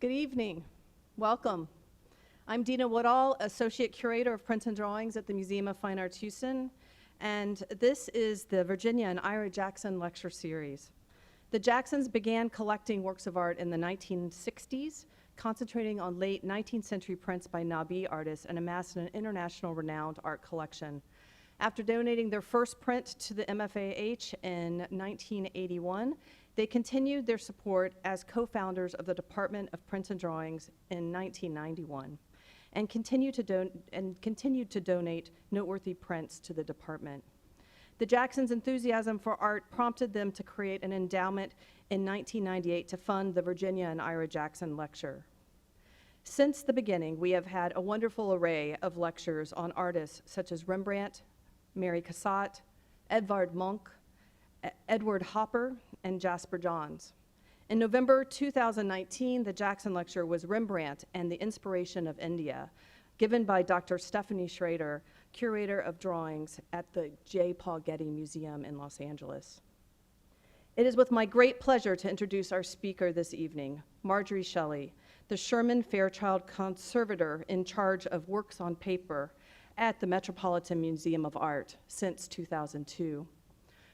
Good evening. Welcome. I'm Dina Woodall, Associate Curator of Prints and Drawings at the Museum of Fine Arts Houston, and this is the Virginia and Ira Jackson Lecture Series. The Jacksons began collecting works of art in the 1960s, concentrating on late 19th century prints by Nabi artists, and amassed an international renowned art collection. After donating their first print to the MFAH in 1981, they continued their support as co-founders of the Department of Prints and Drawings in 1991 and continued to donate noteworthy prints to the department. The Jacksons' enthusiasm for art prompted them to create an endowment in 1998 to fund the Virginia and Ira Jackson Lecture. Since the beginning, we have had a wonderful array of lectures on artists such as Rembrandt, Mary Cassatt, Edvard Munch, Edward Hopper, and Jasper Johns. In November 2019, the Jackson Lecture was Rembrandt and the Inspiration of India, given by Dr. Stephanie Schrader, Curator of Drawings at the J. Paul Getty Museum in Los Angeles. It is with my great pleasure to introduce our speaker this evening, Marjorie Shelley, the Sherman Fairchild Conservator in charge of works on paper at the Metropolitan Museum of Art since 2002.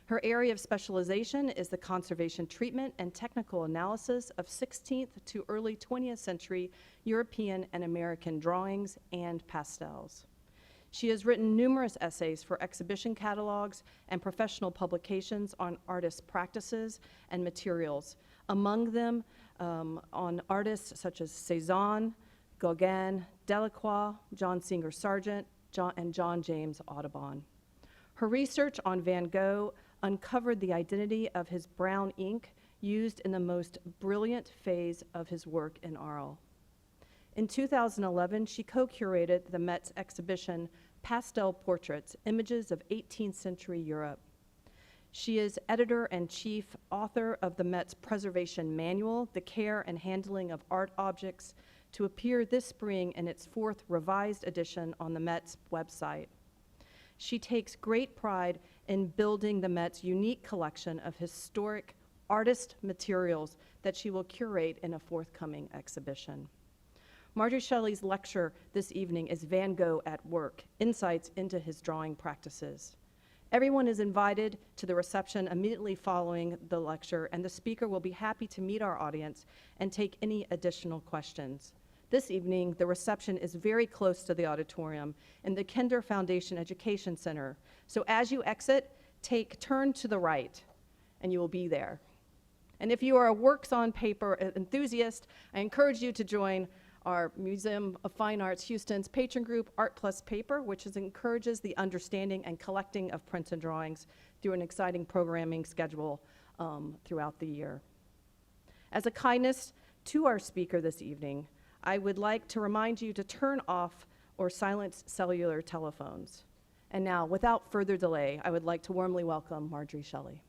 Her area of specialization is the conservation treatment and technical analysis of 16th to early 20th century European and American drawings and pastels. She has written numerous essays for exhibition catalogs and professional publications on artist practices and materials, among them on artists such as Cezanne, Gauguin, Delacroix, John Singer Sargent, and John James Audubon. Her research on Van Gogh uncovered the identity of his brown ink used in the most brilliant phase of his work in Arles. In 2011, she co-curated the Met's exhibition Pastel Portraits, Images of 18th Century Europe. She is editor-in-chief author of the Met's Preservation Manual, The Care and Handling of Art Objects, to appear this spring in its 4th revised edition on the Met's website. She takes great pride in building the Met's unique collection of historic artist materials that she will curate in a forthcoming exhibition. Marjorie Shelley's lecture this evening is Van Gogh at Work, Insights into His Drawing Practices. Everyone is invited to the reception immediately following the lecture, and the speaker will be happy to meet our audience and take any additional questions. This evening, the reception is very close to the auditorium in the Kinder Foundation Education Center. So as you exit, turn to the right, and you will be there. And if you are a works on paper enthusiast, I encourage you to join our Museum of Fine Arts Houston's patron group, Art Plus Paper, which encourages the understanding and collecting of prints and drawings through an exciting programming schedule throughout the year. As a kindness to our speaker this evening, I would like to remind you to turn off or silence cellular telephones. And now, without further delay, I would like to warmly welcome Marjorie Shelley.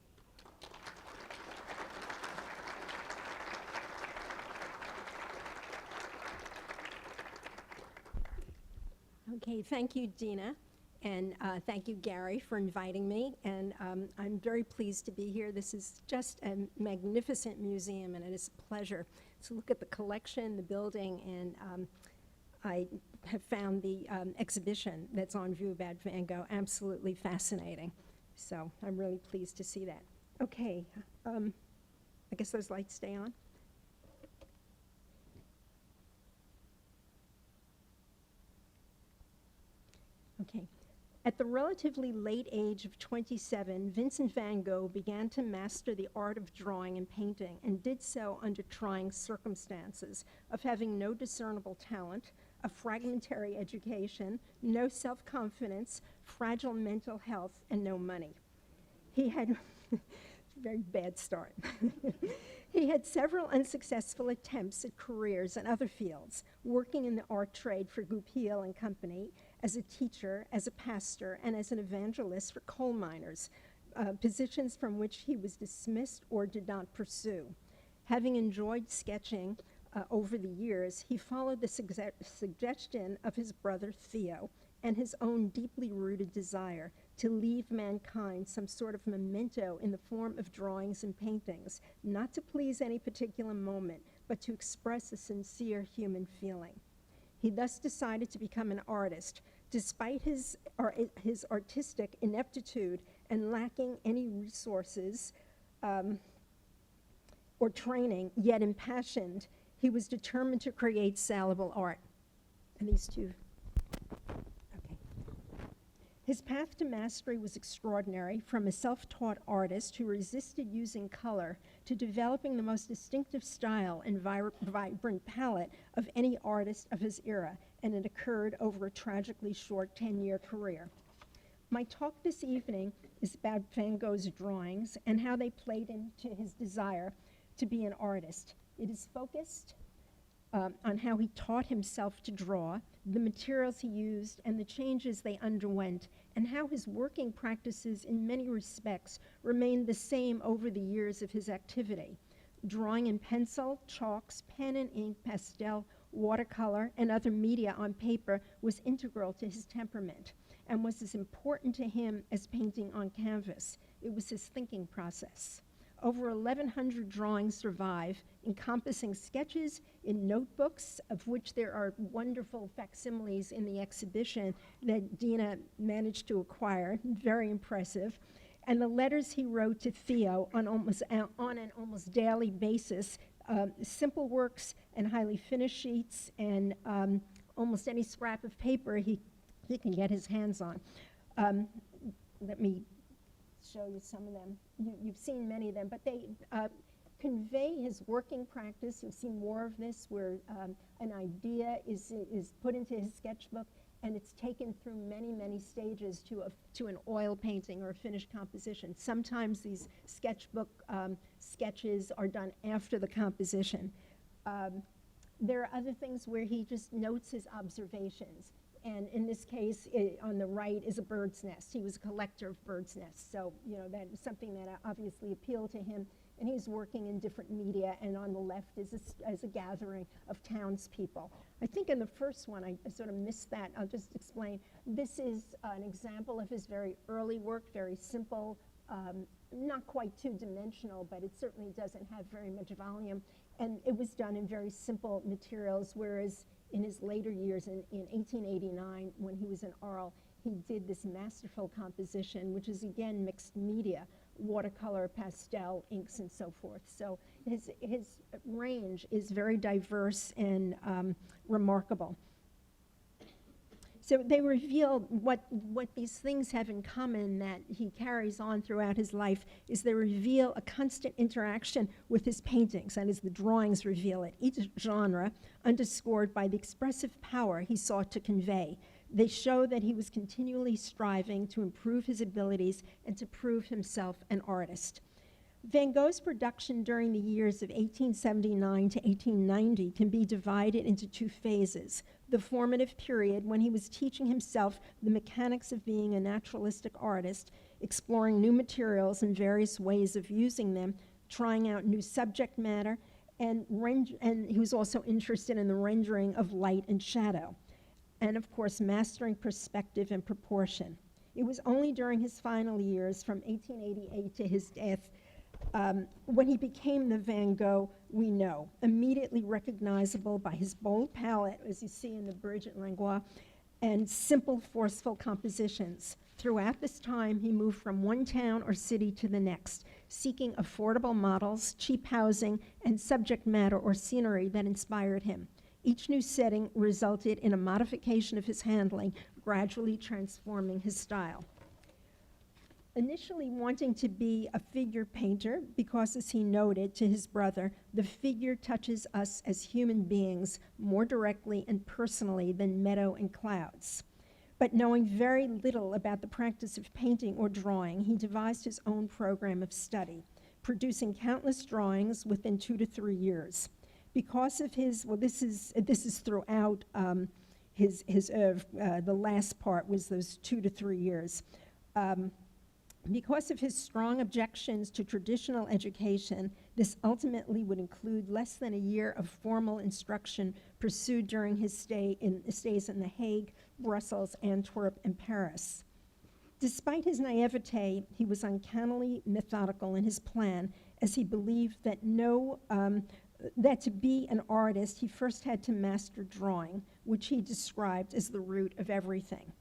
Okay, thank you, Dina, and thank you, Gary, for inviting me. And I'm very pleased to be here. This is just a magnificent museum, and it is a pleasure to look at the collection, the building, and I have found the exhibition that's on view about Van Gogh absolutely fascinating. So I'm really pleased to see that. Okay, I guess those lights stay on. Okay. At the relatively late age of 27, Vincent van Gogh began to master the art of drawing and painting, and did so under trying circumstances of having no discernible talent, a fragmentary education, no self-confidence, fragile mental health, and no money. He had very bad start. He had several unsuccessful attempts at careers in other fields, working in the art trade for Goupil and Company, as a teacher, as a pastor, and as an evangelist for coal miners, positions from which he was dismissed or did not pursue. Having enjoyed sketching over the years, he followed the suggestion of his brother Theo and his own deeply rooted desire to leave mankind some sort of memento in the form of drawings and paintings, not to please any particular moment, but to express a sincere human feeling. He thus decided to become an artist, despite his artistic ineptitude and lacking any resources or training, yet impassioned, he was determined to create salable art. And these two, okay. His path to mastery was extraordinary, from a self-taught artist who resisted using color to developing the most distinctive style and vibrant palette of any artist of his era, and it occurred over a tragically short 10-year career. My talk this evening is about Van Gogh's drawings and how they played into his desire to be an artist. It is focused on how he taught himself to draw, the materials he used, and the changes they underwent, and how his working practices in many respects remained the same over the years of his activity. Drawing in pencil, chalks, pen and ink, pastel, watercolor, and other media on paper was integral to his temperament and was as important to him as painting on canvas. It was his thinking process. Over 1,100 drawings survive, encompassing sketches in notebooks, of which there are wonderful facsimiles in the exhibition that Dina managed to acquire, very impressive, and the letters he wrote to Theo on an almost daily basis, simple works and highly finished sheets, and almost any scrap of paper he can get his hands on. Let me show you some of them. You've seen many of them, but they convey his working practice. You'll see more of this where an idea is put into his sketchbook, and it's taken through many, many stages to an oil painting or a finished composition. Sometimes these sketchbook sketches are done after the composition. There are other things where he just notes his observations. And in this case, on the right is a bird's nest. He was a collector of bird's nests. So, you know, that is something that obviously appealed to him. And he's working in different media. And on the left is a gathering of townspeople. I think in the first one, I sort of missed that. I'll just explain. This is an example of his very early work, very simple, not quite two-dimensional, but it certainly doesn't have very much volume. And it was done in very simple materials, whereas in his later years, in 1889, when he was in Arles, he did this masterful composition, which is, again, mixed media, watercolor, pastel, inks, and so forth. So his range is very diverse and remarkable. So they reveal what these things have in common that he carries on throughout his life is they reveal a constant interaction with his paintings, and as the drawings reveal it, each genre underscored by the expressive power he sought to convey. They show that he was continually striving to improve his abilities and to prove himself an artist. Van Gogh's production during the years of 1879 to 1890 can be divided into two phases. The formative period, when he was teaching himself the mechanics of being a naturalistic artist, exploring new materials and various ways of using them, trying out new subject matter, and he was also interested in the rendering of light and shadow, and of course mastering perspective and proportion. It was only during his final years, from 1888 to his death, when he became the Van Gogh we know, immediately recognizable by his bold palette, as you see in the Bridge at Langlois, and simple, forceful compositions. Throughout this time, he moved from one town or city to the next, seeking affordable models, cheap housing, and subject matter or scenery that inspired him. Each new setting resulted in a modification of his handling, gradually transforming his style. Initially wanting to be a figure painter because, as he noted to his brother, the figure touches us as human beings more directly and personally than meadow and clouds. But knowing very little about the practice of painting or drawing, he devised his own program of study, producing countless drawings within 2 to 3 years. Because of his, well, this is throughout his oeuvre. The last part was those 2 to 3 years. Because of his strong objections to traditional education, this ultimately would include less than a year of formal instruction pursued during his stays in The Hague, Brussels, Antwerp, and Paris. Despite his naivete, he was uncannily methodical in his plan, as he believed that no that to be an artist, he first had to master drawing, which he described as the root of everything.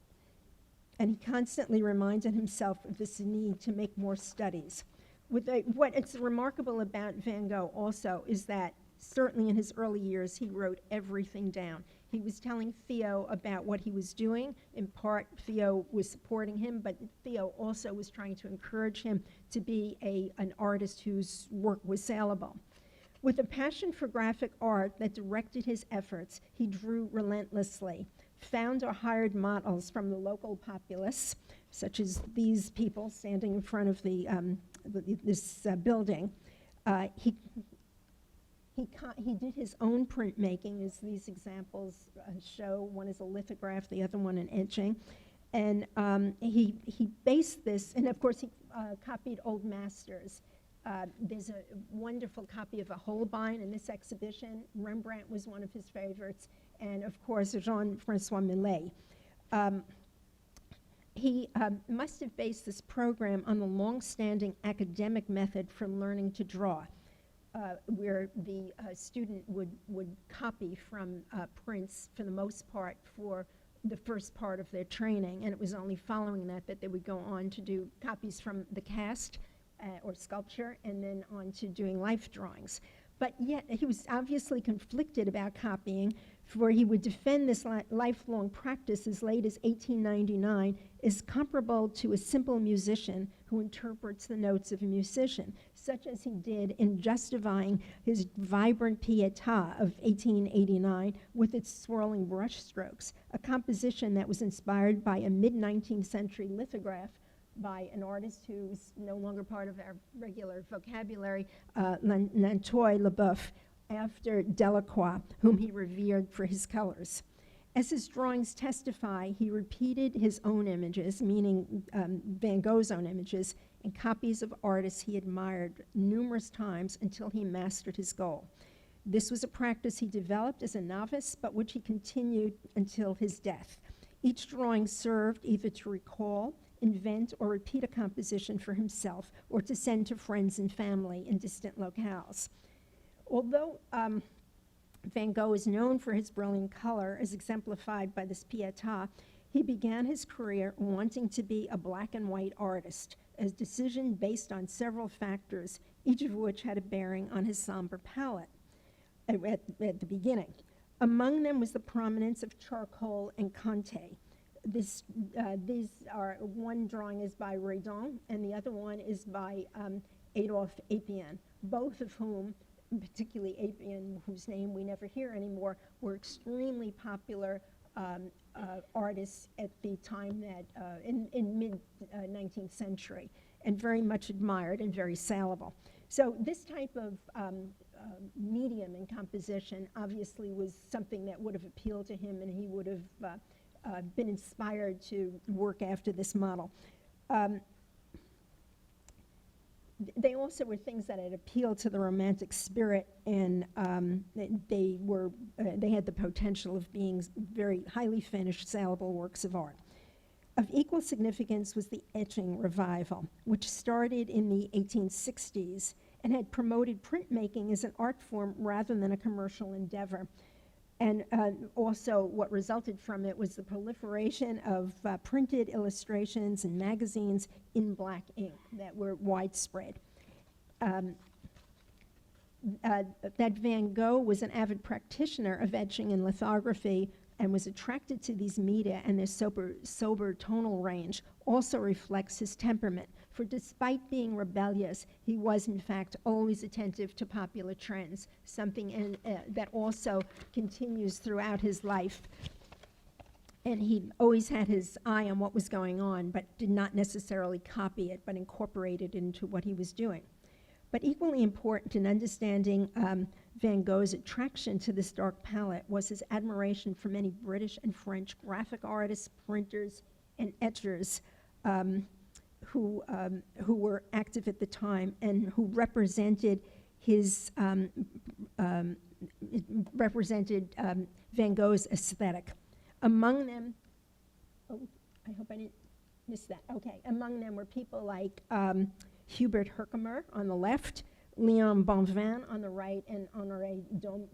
And he constantly reminded himself of this need to make more studies. What is remarkable about Van Gogh also is that certainly in his early years, he wrote everything down. He was telling Theo about what he was doing. In part, Theo was supporting him, but Theo also was trying to encourage him to be an artist whose work was saleable. With a passion for graphic art that directed his efforts, he drew relentlessly, found or hired models from the local populace, such as these people standing in front of this building. He did his own printmaking, as these examples show. One is a lithograph, the other one an etching. And he based this, and of course he copied old masters. There's a wonderful copy of a Holbein in this exhibition. Rembrandt was one of his favorites, and of course Jean-Francois Millet. He must have based this program on the long-standing academic method for learning to draw, where the student would copy from prints for the most part for the first part of their training, and it was only following that they would go on to do copies from the cast or sculpture, and then on to doing life drawings. But yet he was obviously conflicted about copying, for he would defend this lifelong practice as late as 1899 as comparable to a simple musician who interprets the notes of a musician, such as he did in justifying his vibrant Pietà of 1889 with its swirling brushstrokes, a composition that was inspired by a mid-19th century lithograph by an artist who's no longer part of our regular vocabulary, Lantoy Leboeuf, after Delacroix, whom he revered for his colors. As his drawings testify, he repeated his own images, meaning Van Gogh's own images, and copies of artists he admired numerous times until he mastered his goal. This was a practice he developed as a novice, but which he continued until his death. Each drawing served either to recall, invent, or repeat a composition for himself, or to send to friends and family in distant locales. Although Van Gogh is known for his brilliant color, as exemplified by this Pietà, he began his career wanting to be a black and white artist, a decision based on several factors, each of which had a bearing on his somber palette at the beginning. Among them was the prominence of charcoal and Conte. These are, one drawing is by Redon, and the other one is by Adolphe Épien, both of whom, particularly Épien, whose name we never hear anymore, were extremely popular artists at the time that, in mid-19th century, and very much admired and very saleable. So this type of medium in composition obviously was something that would have appealed to him, and he would have been inspired to work after this model. They also were things that had appealed to the Romantic spirit, and they had the potential of being very highly finished, saleable works of art. Of equal significance was the Etching Revival, which started in the 1860s and had promoted printmaking as an art form rather than a commercial endeavor. And also what resulted from it was the proliferation of printed illustrations and magazines in black ink that were widespread. That Van Gogh was an avid practitioner of etching and lithography and was attracted to these media and their sober tonal range also reflects his temperament. For despite being rebellious, he was in fact always attentive to popular trends, something that also continues throughout his life. And he always had his eye on what was going on, but did not necessarily copy it, but incorporated it into what he was doing. But equally important in understanding Van Gogh's attraction to this dark palette was his admiration for many British and French graphic artists, printers, and etchers who were active at the time and who represented his Van Gogh's aesthetic. Among them, oh, I hope I didn't miss that. Okay, among them were people like Hubert Herkomer on the left, Léon Bonvin on the right, and Honoré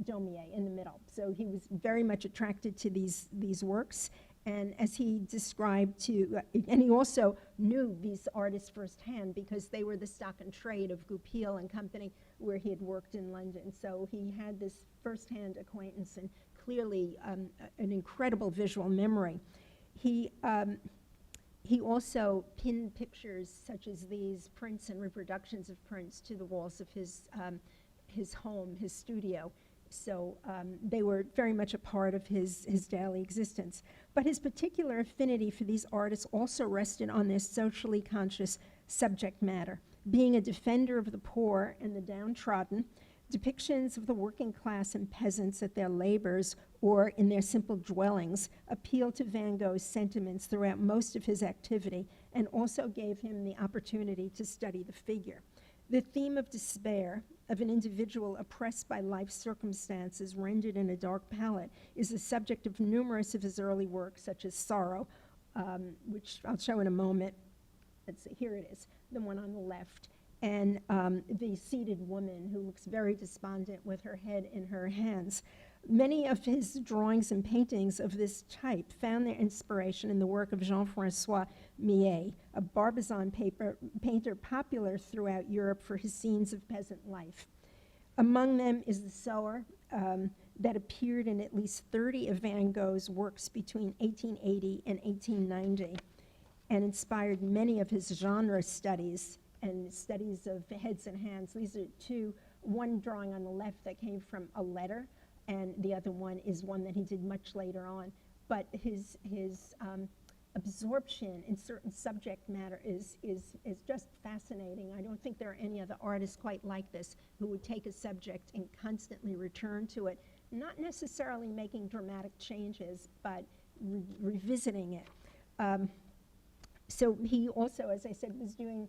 Daumier in the middle. So he was very much attracted to these works. And as he described and he also knew these artists firsthand because they were the stock and trade of Goupil and Company, where he had worked in London. So he had this firsthand acquaintance and clearly an incredible visual memory. He also pinned pictures such as these prints and reproductions of prints to the walls of his home, his studio. So they were very much a part of his daily existence. But his particular affinity for these artists also rested on their socially conscious subject matter. Being a defender of the poor and the downtrodden, depictions of the working class and peasants at their labors or in their simple dwellings appealed to Van Gogh's sentiments throughout most of his activity and also gave him the opportunity to study the figure. The theme of despair, of an individual oppressed by life circumstances rendered in a dark palette, is the subject of numerous of his early works, such as Sorrow, which I'll show in a moment. Let's see, here it is, the one on the left, and the seated woman who looks very despondent with her head in her hands. Many of his drawings and paintings of this type found their inspiration in the work of Jean-François Millet, a Barbizon painter popular throughout Europe for his scenes of peasant life. Among them is the Sower that appeared in at least 30 of Van Gogh's works between 1880 and 1890 and inspired many of his genre studies and studies of heads and hands. These are one drawing on the left that came from a letter, and the other one is one that he did much later on. But his absorption in certain subject matter is just fascinating. I don't think there are any other artists quite like this who would take a subject and constantly return to it, not necessarily making dramatic changes, but revisiting it. So he also, as I said, was doing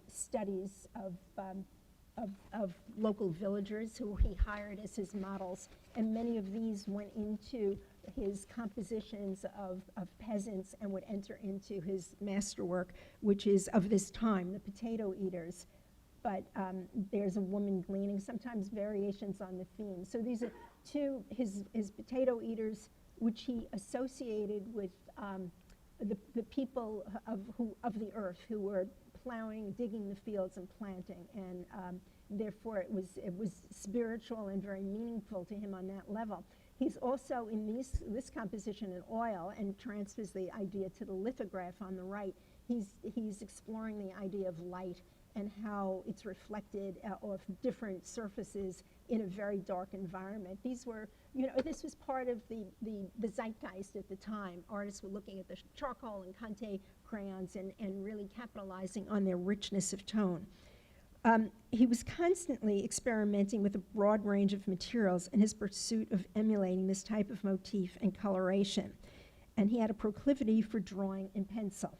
studies of local villagers who he hired as his models, and many of these went into his compositions of peasants and would enter into his masterwork, which is of this time, the potato eaters. But there's a woman gleaning, sometimes variations on the theme. So these are his potato eaters, which he associated with the people of the earth who were plowing, digging the fields and planting, and therefore it was spiritual and very meaningful to him on that level. He's also in this composition in oil and transfers the idea to the lithograph on the right. He's exploring the idea of light and how it's reflected off different surfaces in a very dark environment. These were, this was part of the zeitgeist at the time. Artists were looking at the charcoal and Conte crayons and really capitalizing on their richness of tone. He was constantly experimenting with a broad range of materials in his pursuit of emulating this type of motif and coloration. And he had a proclivity for drawing in pencil.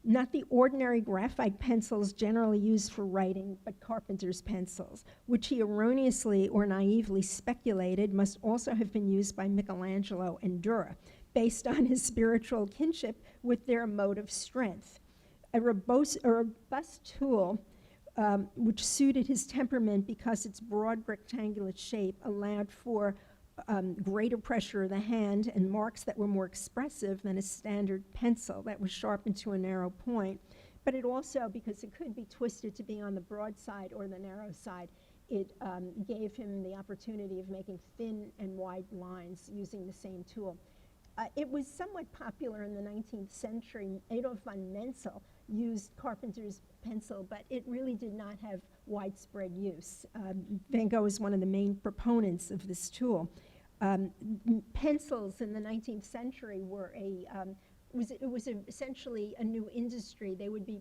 Not the ordinary graphite pencils generally used for writing, but carpenter's pencils, which he erroneously or naively speculated must also have been used by Michelangelo and Dürer, based on his spiritual kinship with their motive strength. A robust tool which suited his temperament because its broad rectangular shape allowed for greater pressure of the hand and marks that were more expressive than a standard pencil that was sharpened to a narrow point. But it also, because it could be twisted to be on the broad side or the narrow side, it gave him the opportunity of making thin and wide lines using the same tool. It was somewhat popular in the 19th century. Adolf von Menzel used carpenter's pencil, but it really did not have widespread use. Van Gogh was one of the main proponents of this tool. Pencils in the 19th century were essentially a new industry. They would be,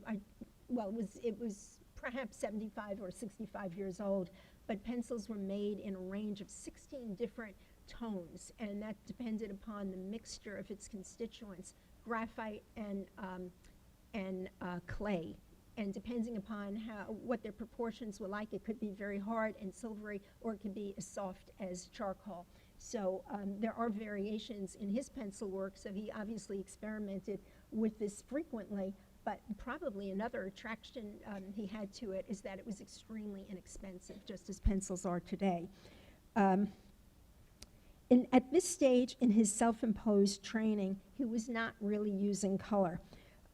it was perhaps 75 or 65 years old, but pencils were made in a range of 16 different tones, and that depended upon the mixture of its constituents, graphite and clay. And depending upon what their proportions were like, it could be very hard and silvery, or it could be as soft as charcoal. So there are variations in his pencil work, so he obviously experimented with this frequently. but probably another attraction he had to it is that it was extremely inexpensive, just as pencils are today. At this stage in his self-imposed training, he was not really using color.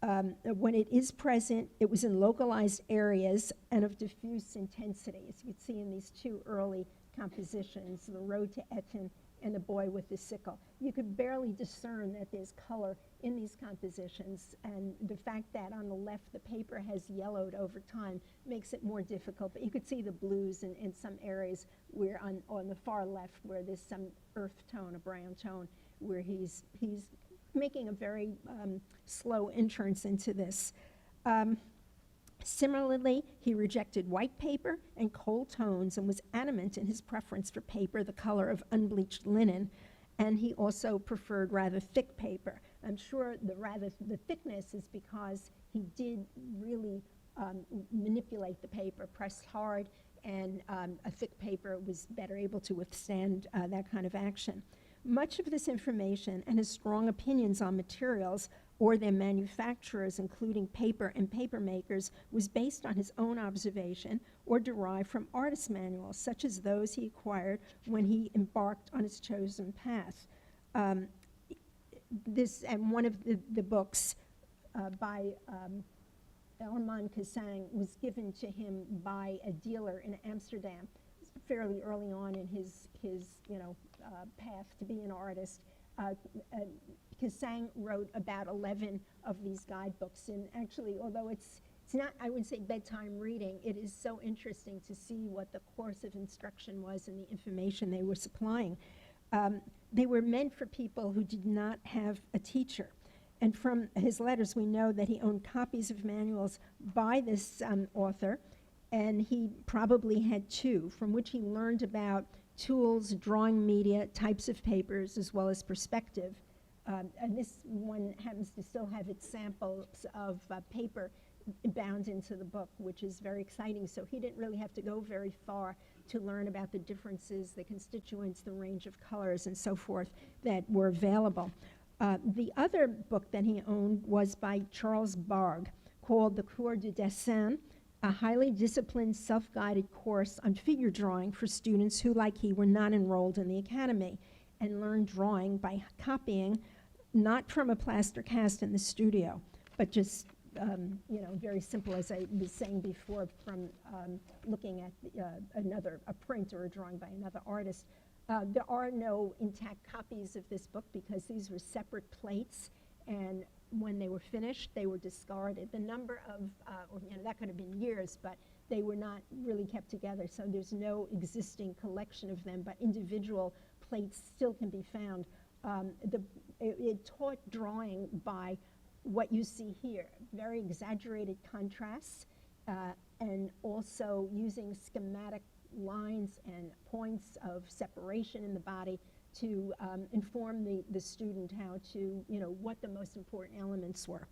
When it is present, it was in localized areas and of diffuse intensity, as you can see in these two early compositions, The Road to Eton and The Boy with the Sickle. You could barely discern that there's color in these compositions, and the fact that on the left the paper has yellowed over time makes it more difficult, but you could see the blues in some areas where on the far left where there's some earth tone, a brown tone, where he's making a very slow entrance into this. Similarly, he rejected white paper and cold tones and was adamant in his preference for paper the color of unbleached linen, and he also preferred rather thick paper. I'm sure the thickness is because he did really manipulate the paper, press hard, and a thick paper was better able to withstand that kind of action. Much of this information and his strong opinions on materials or their manufacturers, including paper and paper makers, was based on his own observation or derived from artist manuals, such as those he acquired when he embarked on his chosen path. This and one of the books by Armand Cassang was given to him by a dealer in Amsterdam fairly early on in his path to be an artist. Cassang wrote about 11 of these guidebooks, and actually, although it's not, I would say, bedtime reading, it is so interesting to see what the course of instruction was and the information they were supplying. They were meant for people who did not have a teacher. And from his letters, we know that he owned copies of manuals by this author, and he probably had two, from which he learned about tools, drawing media, types of papers, as well as perspective. And this one happens to still have its samples of paper bound into the book, which is very exciting. So he didn't really have to go very far to learn about the differences, the constituents, the range of colors, and so forth that were available. The other book that he owned was by Charles Bargue, called The Cours du Dessin, a highly disciplined, self-guided course on figure drawing for students who, like he, were not enrolled in the academy, and learned drawing by copying, not from a plaster cast in the studio, but just very simple, as I was saying before, from looking at a print or a drawing by another artist. There are no intact copies of this book because these were separate plates, and when they were finished, they were discarded. The number of, that could have been years, but they were not really kept together, so there's no existing collection of them, but individual plates still can be found. It taught drawing by what you see here, very exaggerated contrasts, and also using schematic lines and points of separation in the body to inform the student how to, what the most important elements were.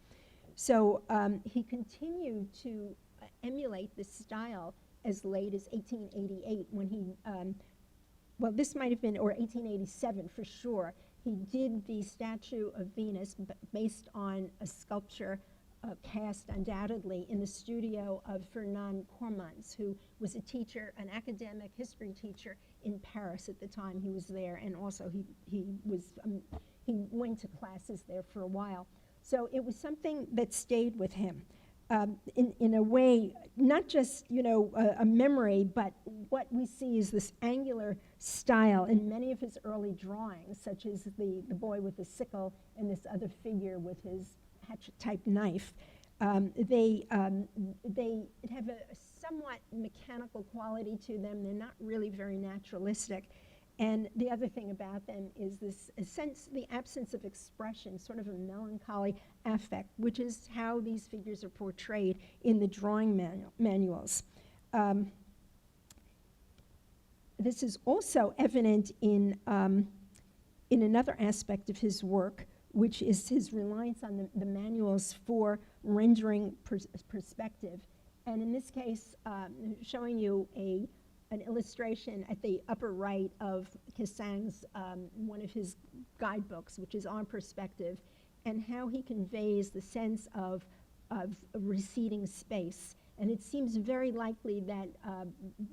So he continued to emulate this style as late as 1888 when he, this might have been, or 1887 for sure, he did the statue of Venus based on a sculpture cast undoubtedly in the studio of Fernand Cormans, who was a teacher, an academic history teacher in Paris at the time he was there, and also he went to classes there for a while. So it was something that stayed with him. In a way, not just a memory, but what we see is this angular style in many of his early drawings, such as the boy with the sickle and this other figure with his hatchet-type knife. They have a somewhat mechanical quality to them. They're not really very naturalistic. And the other thing about them is this sense, the absence of expression, sort of a melancholy affect, which is how these figures are portrayed in the drawing manuals. This is also evident in another aspect of his work, which is his reliance on the manuals for rendering perspective. And in this case, showing you an illustration at the upper right of Cassang's, one of his guidebooks, which is on perspective, and how he conveys the sense of of receding space. And it seems very likely that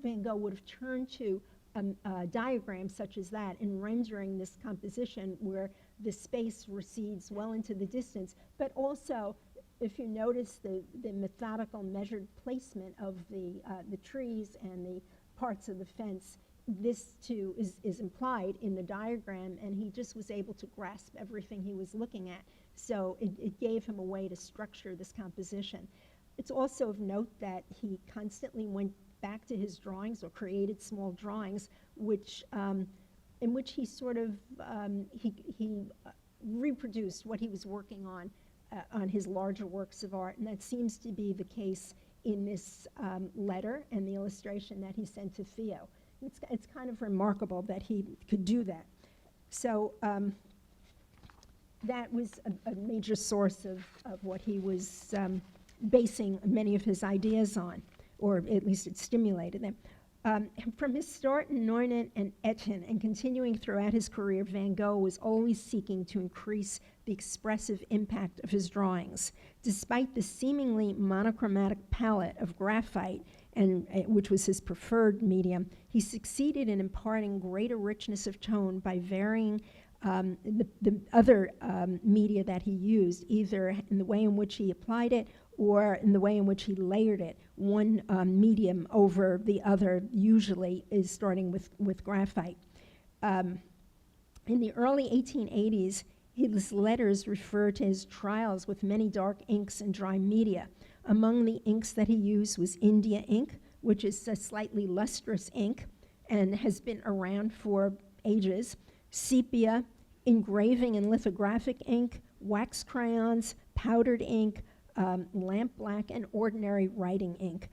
Van Gogh would have turned to a diagram such as that in rendering this composition where the space recedes well into the distance, but also, if you notice the methodical measured placement of the trees and the parts of the fence, this too is implied in the diagram, and he just was able to grasp everything he was looking at. So it gave him a way to structure this composition. It's also of note that he constantly went back to his drawings or created small drawings, in which he sort of reproduced what he was working on his larger works of art, and that seems to be the case in this letter and the illustration that he sent to Theo. It's kind of remarkable that he could do that. So that was a major source of what he was basing many of his ideas on, or at least it stimulated them. From his start in Neunen and Etten and continuing throughout his career, Van Gogh was always seeking to increase the expressive impact of his drawings. Despite the seemingly monochromatic palette of graphite, which was his preferred medium, he succeeded in imparting greater richness of tone by varying the other media that he used, either in the way in which he applied it or in the way in which he layered it. One medium over the other usually is starting with graphite. In the early 1880s, his letters refer to his trials with many dark inks and dry media. Among the inks that he used was India ink, which is a slightly lustrous ink and has been around for ages, sepia, engraving and lithographic ink, wax crayons, powdered ink, lamp black, and ordinary writing ink,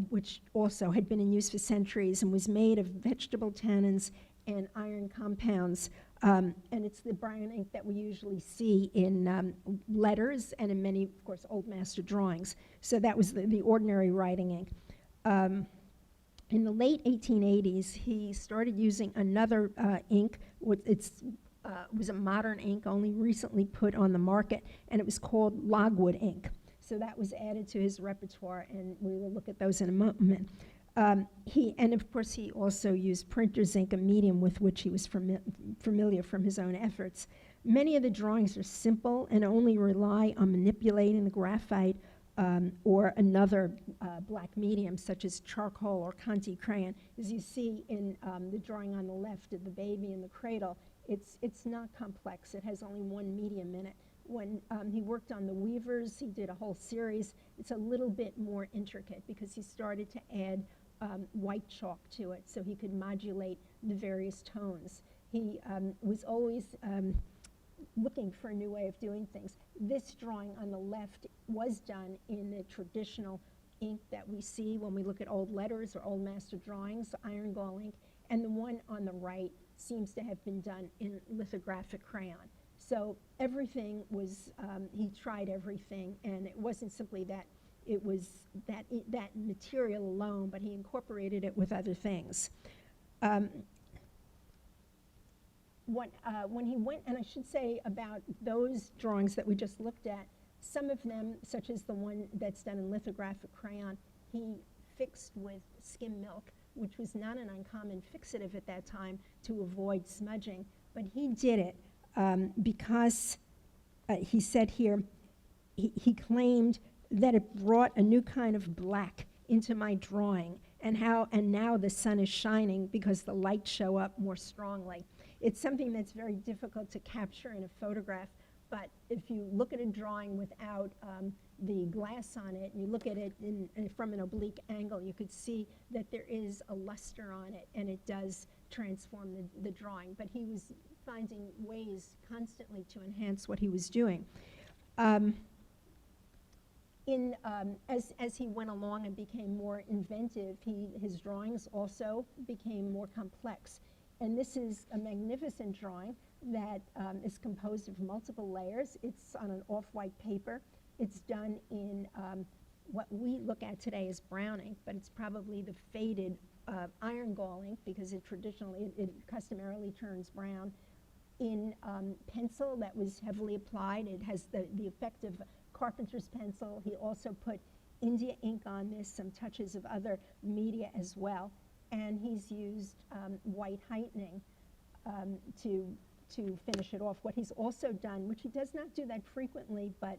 which also had been in use for centuries and was made of vegetable tannins and iron compounds. And it's the brown ink that we usually see in letters and in many, of course, old master drawings. So that was the ordinary writing ink. In the late 1880s, he started using another ink. It was a modern ink, only recently put on the market, and it was called logwood ink. So that was added to his repertoire, and we will look at those in a moment. And of course, he also used printer's ink, a medium with which he was familiar from his own efforts. Many of the drawings are simple and only rely on manipulating the graphite or another black medium, such as charcoal or Conti crayon. As you see in the drawing on the left of the baby in the cradle, it's not complex. It has only one medium in it. When he worked on the weavers, he did a whole series. It's a little bit more intricate because he started to add white chalk to it so he could modulate the various tones. He was always looking for a new way of doing things. This drawing on the left was done in the traditional ink that we see when we look at old letters or old master drawings, iron gall ink, and the one on the right seems to have been done in lithographic crayon. So everything was, he tried everything, and it wasn't simply that it was that material alone, but he incorporated it with other things. When he went, and I should say about those drawings that we just looked at, some of them, such as the one that's done in lithographic crayon, he fixed with skim milk, which was not an uncommon fixative at that time to avoid smudging, but he did it because he said here, he claimed that it brought a new kind of black into my drawing, and now the sun is shining because the lights show up more strongly. It's something that's very difficult to capture in a photograph, but if you look at a drawing without the glass on it, and you look at it from an oblique angle, you could see that there is a luster on it, and it does transform the drawing. But he was finding ways constantly to enhance what he was doing. As he went along and became more inventive, his drawings also became more complex. And this is a magnificent drawing that is composed of multiple layers. It's on an off-white paper. It's done in what we look at today as brown ink, but it's probably the faded iron gall ink because it customarily turns brown. In pencil that was heavily applied, it has the effect of carpenter's pencil. He also put India ink on this, some touches of other media as well. And he's used white heightening to finish it off. What he's also done, which he does not do that frequently, but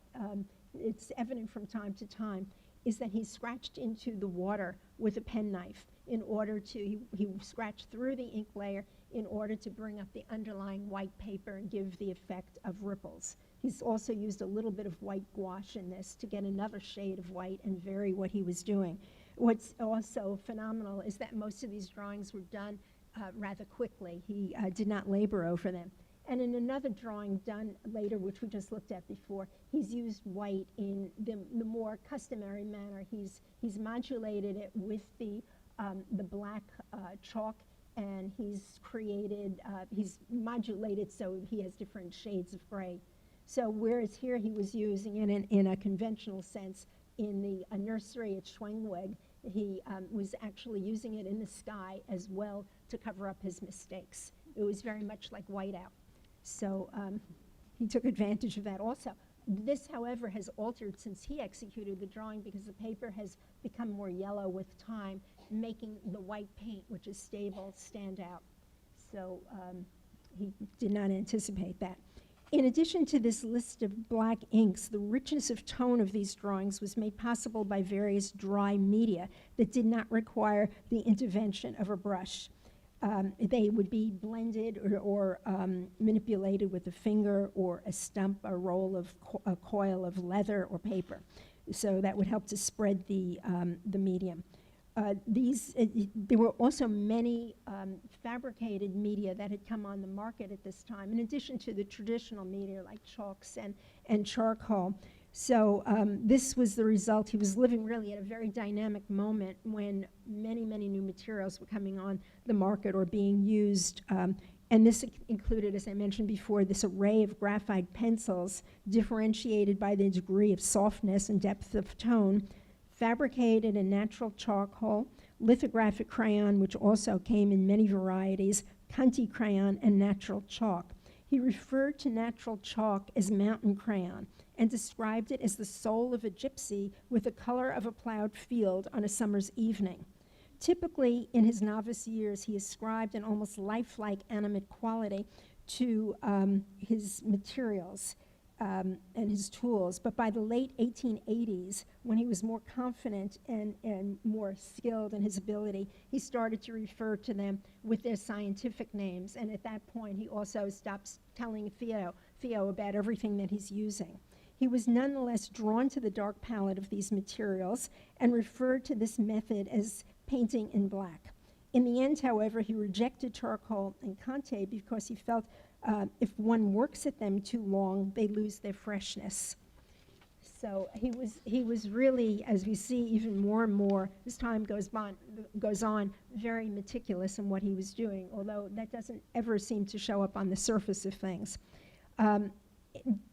it's evident from time to time, is that he scratched into the water with a penknife in order to, he scratched through the ink layer in order to bring up the underlying white paper and give the effect of ripples. He's also used a little bit of white gouache in this to get another shade of white and vary what he was doing. What's also phenomenal is that most of these drawings were done rather quickly. He did not labor over them. And in another drawing done later, which we just looked at before, he's used white in the more customary manner. He's modulated it with the black chalk, and he's modulated so he has different shades of gray. So whereas here he was using it in a conventional sense in the nursery at Schwengweg, he was actually using it in the sky as well to cover up his mistakes. It was very much like whiteout. So he took advantage of that also. This, however, has altered since he executed the drawing because the paper has become more yellow with time, making the white paint, which is stable, stand out. So he did not anticipate that. In addition to this list of black inks, the richness of tone of these drawings was made possible by various dry media that did not require the intervention of a brush. They would be blended or manipulated with a finger or a stump, a roll of a coil of leather or paper. So that would help to spread the medium. There were also many fabricated media that had come on the market at this time, in addition to the traditional media like chalks and charcoal. So this was the result. He was living really at a very dynamic moment when many, many new materials were coming on the market or being used. And this included, as I mentioned before, this array of graphite pencils differentiated by the degree of softness and depth of tone, fabricated in natural charcoal, lithographic crayon, which also came in many varieties, Conti crayon, and natural chalk. He referred to natural chalk as mountain crayon and described it as the soul of a gypsy with the color of a plowed field on a summer's evening. Typically, in his novice years, he ascribed an almost lifelike animate quality to his materials and his tools. But by the late 1880s, when he was more confident and more skilled in his ability, he started to refer to them with their scientific names. And at that point, he also stopped telling Theo about everything that he's using. He was nonetheless drawn to the dark palette of these materials and referred to this method as painting in black. In the end, however, he rejected charcoal and Conte because he felt if one works at them too long, they lose their freshness. So he was really, as we see even more and more as time goes on, very meticulous in what he was doing, although that doesn't ever seem to show up on the surface of things.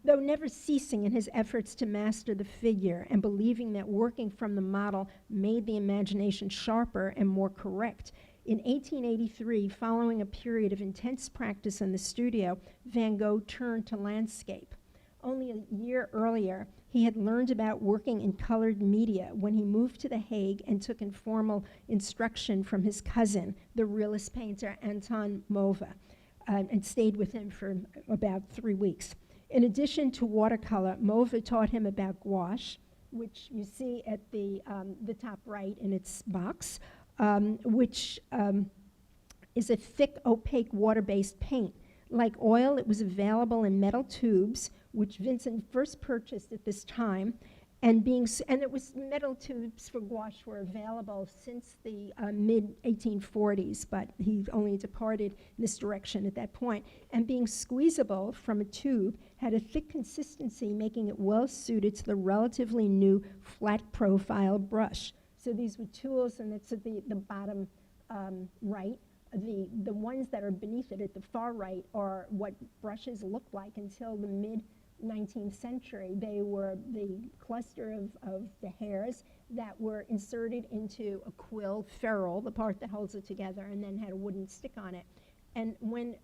Though never ceasing in his efforts to master the figure and believing that working from the model made the imagination sharper and more correct, in 1883, following a period of intense practice in the studio, Van Gogh turned to landscape. Only a year earlier, he had learned about working in colored media when he moved to The Hague and took informal instruction from his cousin, the realist painter Anton Mauve, and stayed with him for about 3 weeks. In addition to watercolor, Mauve taught him about gouache, which you see at the top right in its box, which is a thick, opaque, water-based paint. Like oil, it was available in metal tubes, which Vincent first purchased at this time, and it was metal tubes for gouache were available since the mid-1840s, but he only departed in this direction at that point. And being squeezable from a tube had a thick consistency, making it well-suited to the relatively new flat-profile brush. So these were tools, and it's at the bottom right. The ones that are beneath it at the far right are what brushes looked like until the mid-19th century. They were the cluster of the hairs that were inserted into a quill ferrule, the part that holds it together, and then had a wooden stick on it. And when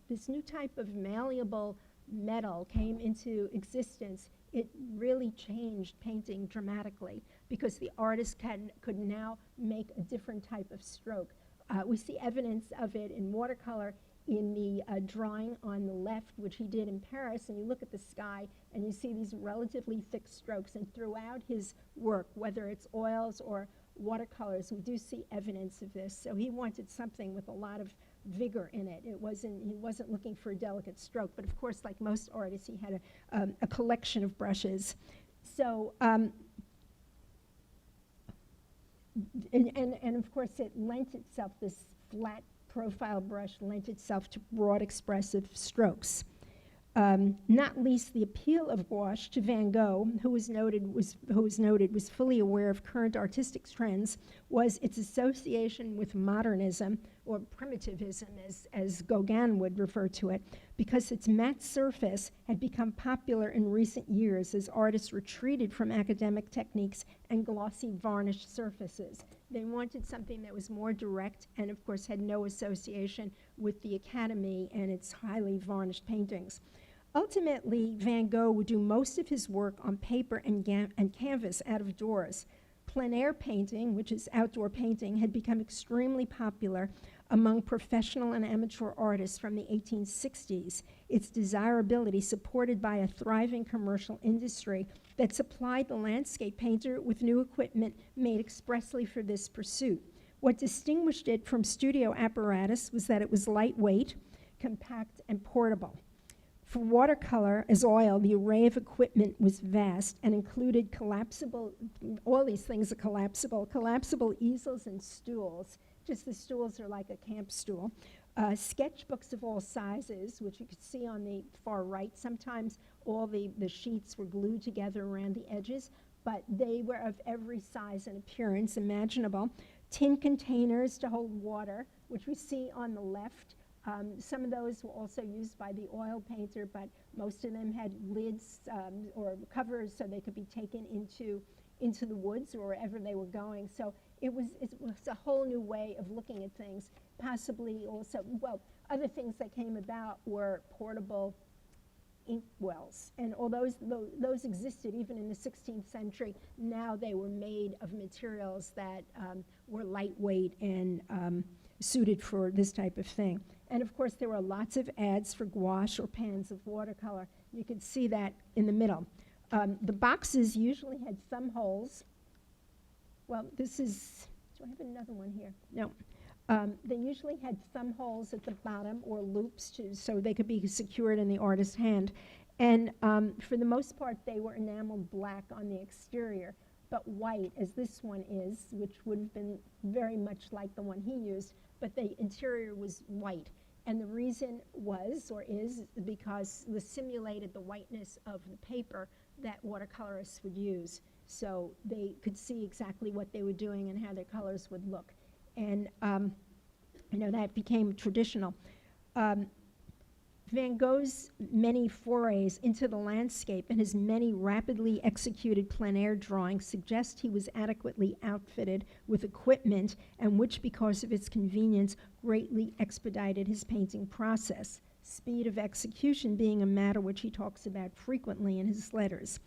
this new type of malleable metal came into existence, it really changed painting dramatically because the artist could now make a different type of stroke. We see evidence of it in watercolor in the drawing on the left, which he did in Paris, and you look at the sky and you see these relatively thick strokes, and throughout his work, whether it's oils or watercolors, we do see evidence of this. So he wanted something with a lot of vigor in it. He wasn't looking for a delicate stroke, but of course, like most artists, he had a collection of brushes. So, and of course, it lent itself, this flat profile brush lent itself to broad expressive strokes. Not least the appeal of gouache to Van Gogh, who was fully aware of current artistic trends, was its association with modernism, or primitivism, as Gauguin would refer to it, because its matte surface had become popular in recent years as artists retreated from academic techniques and glossy varnished surfaces. They wanted something that was more direct and, of course, had no association with the Academy and its highly varnished paintings. Ultimately, Van Gogh would do most of his work on paper and canvas out of doors. Plein air painting, which is outdoor painting, had become extremely popular among professional and amateur artists from the 1860s, its desirability supported by a thriving commercial industry that supplied the landscape painter with new equipment made expressly for this pursuit. What distinguished it from studio apparatus was that it was lightweight, compact, and portable. For watercolor as oil, the array of equipment was vast and included collapsible, all these things are collapsible easels and stools. Just the stools are like a camp stool. Sketchbooks of all sizes, which you could see on the far right. Sometimes all the sheets were glued together around the edges, but they were of every size and appearance imaginable. Tin containers to hold water, which we see on the left. Some of those were also used by the oil painter, but most of them had lids or covers so they could be taken into the woods or wherever they were going. So it was a whole new way of looking at things. Possibly also, well, other things that came about were portable ink wells. And although those existed even in the 16th century, now they were made of materials that were lightweight and suited for this type of thing. And of course, there were lots of ads for gouache or pans of watercolor. You can see that in the middle. The boxes usually had thumb holes. Well, this is, do I have another one here? No. They usually had thumb holes at the bottom or loops so they could be secured in the artist's hand. And for the most part, they were enameled black on the exterior, but white, as this one is, which would have been very much like the one he used, but the interior was white. And the reason was, or is, because this simulated the whiteness of the paper that watercolorists would use. So they could see exactly what they were doing and how their colors would look. And that became traditional. Van Gogh's many forays into the landscape and his many rapidly executed plein air drawings suggest he was adequately outfitted with equipment and which, because of its convenience, greatly expedited his painting process, speed of execution being a matter which he talks about frequently in his letters.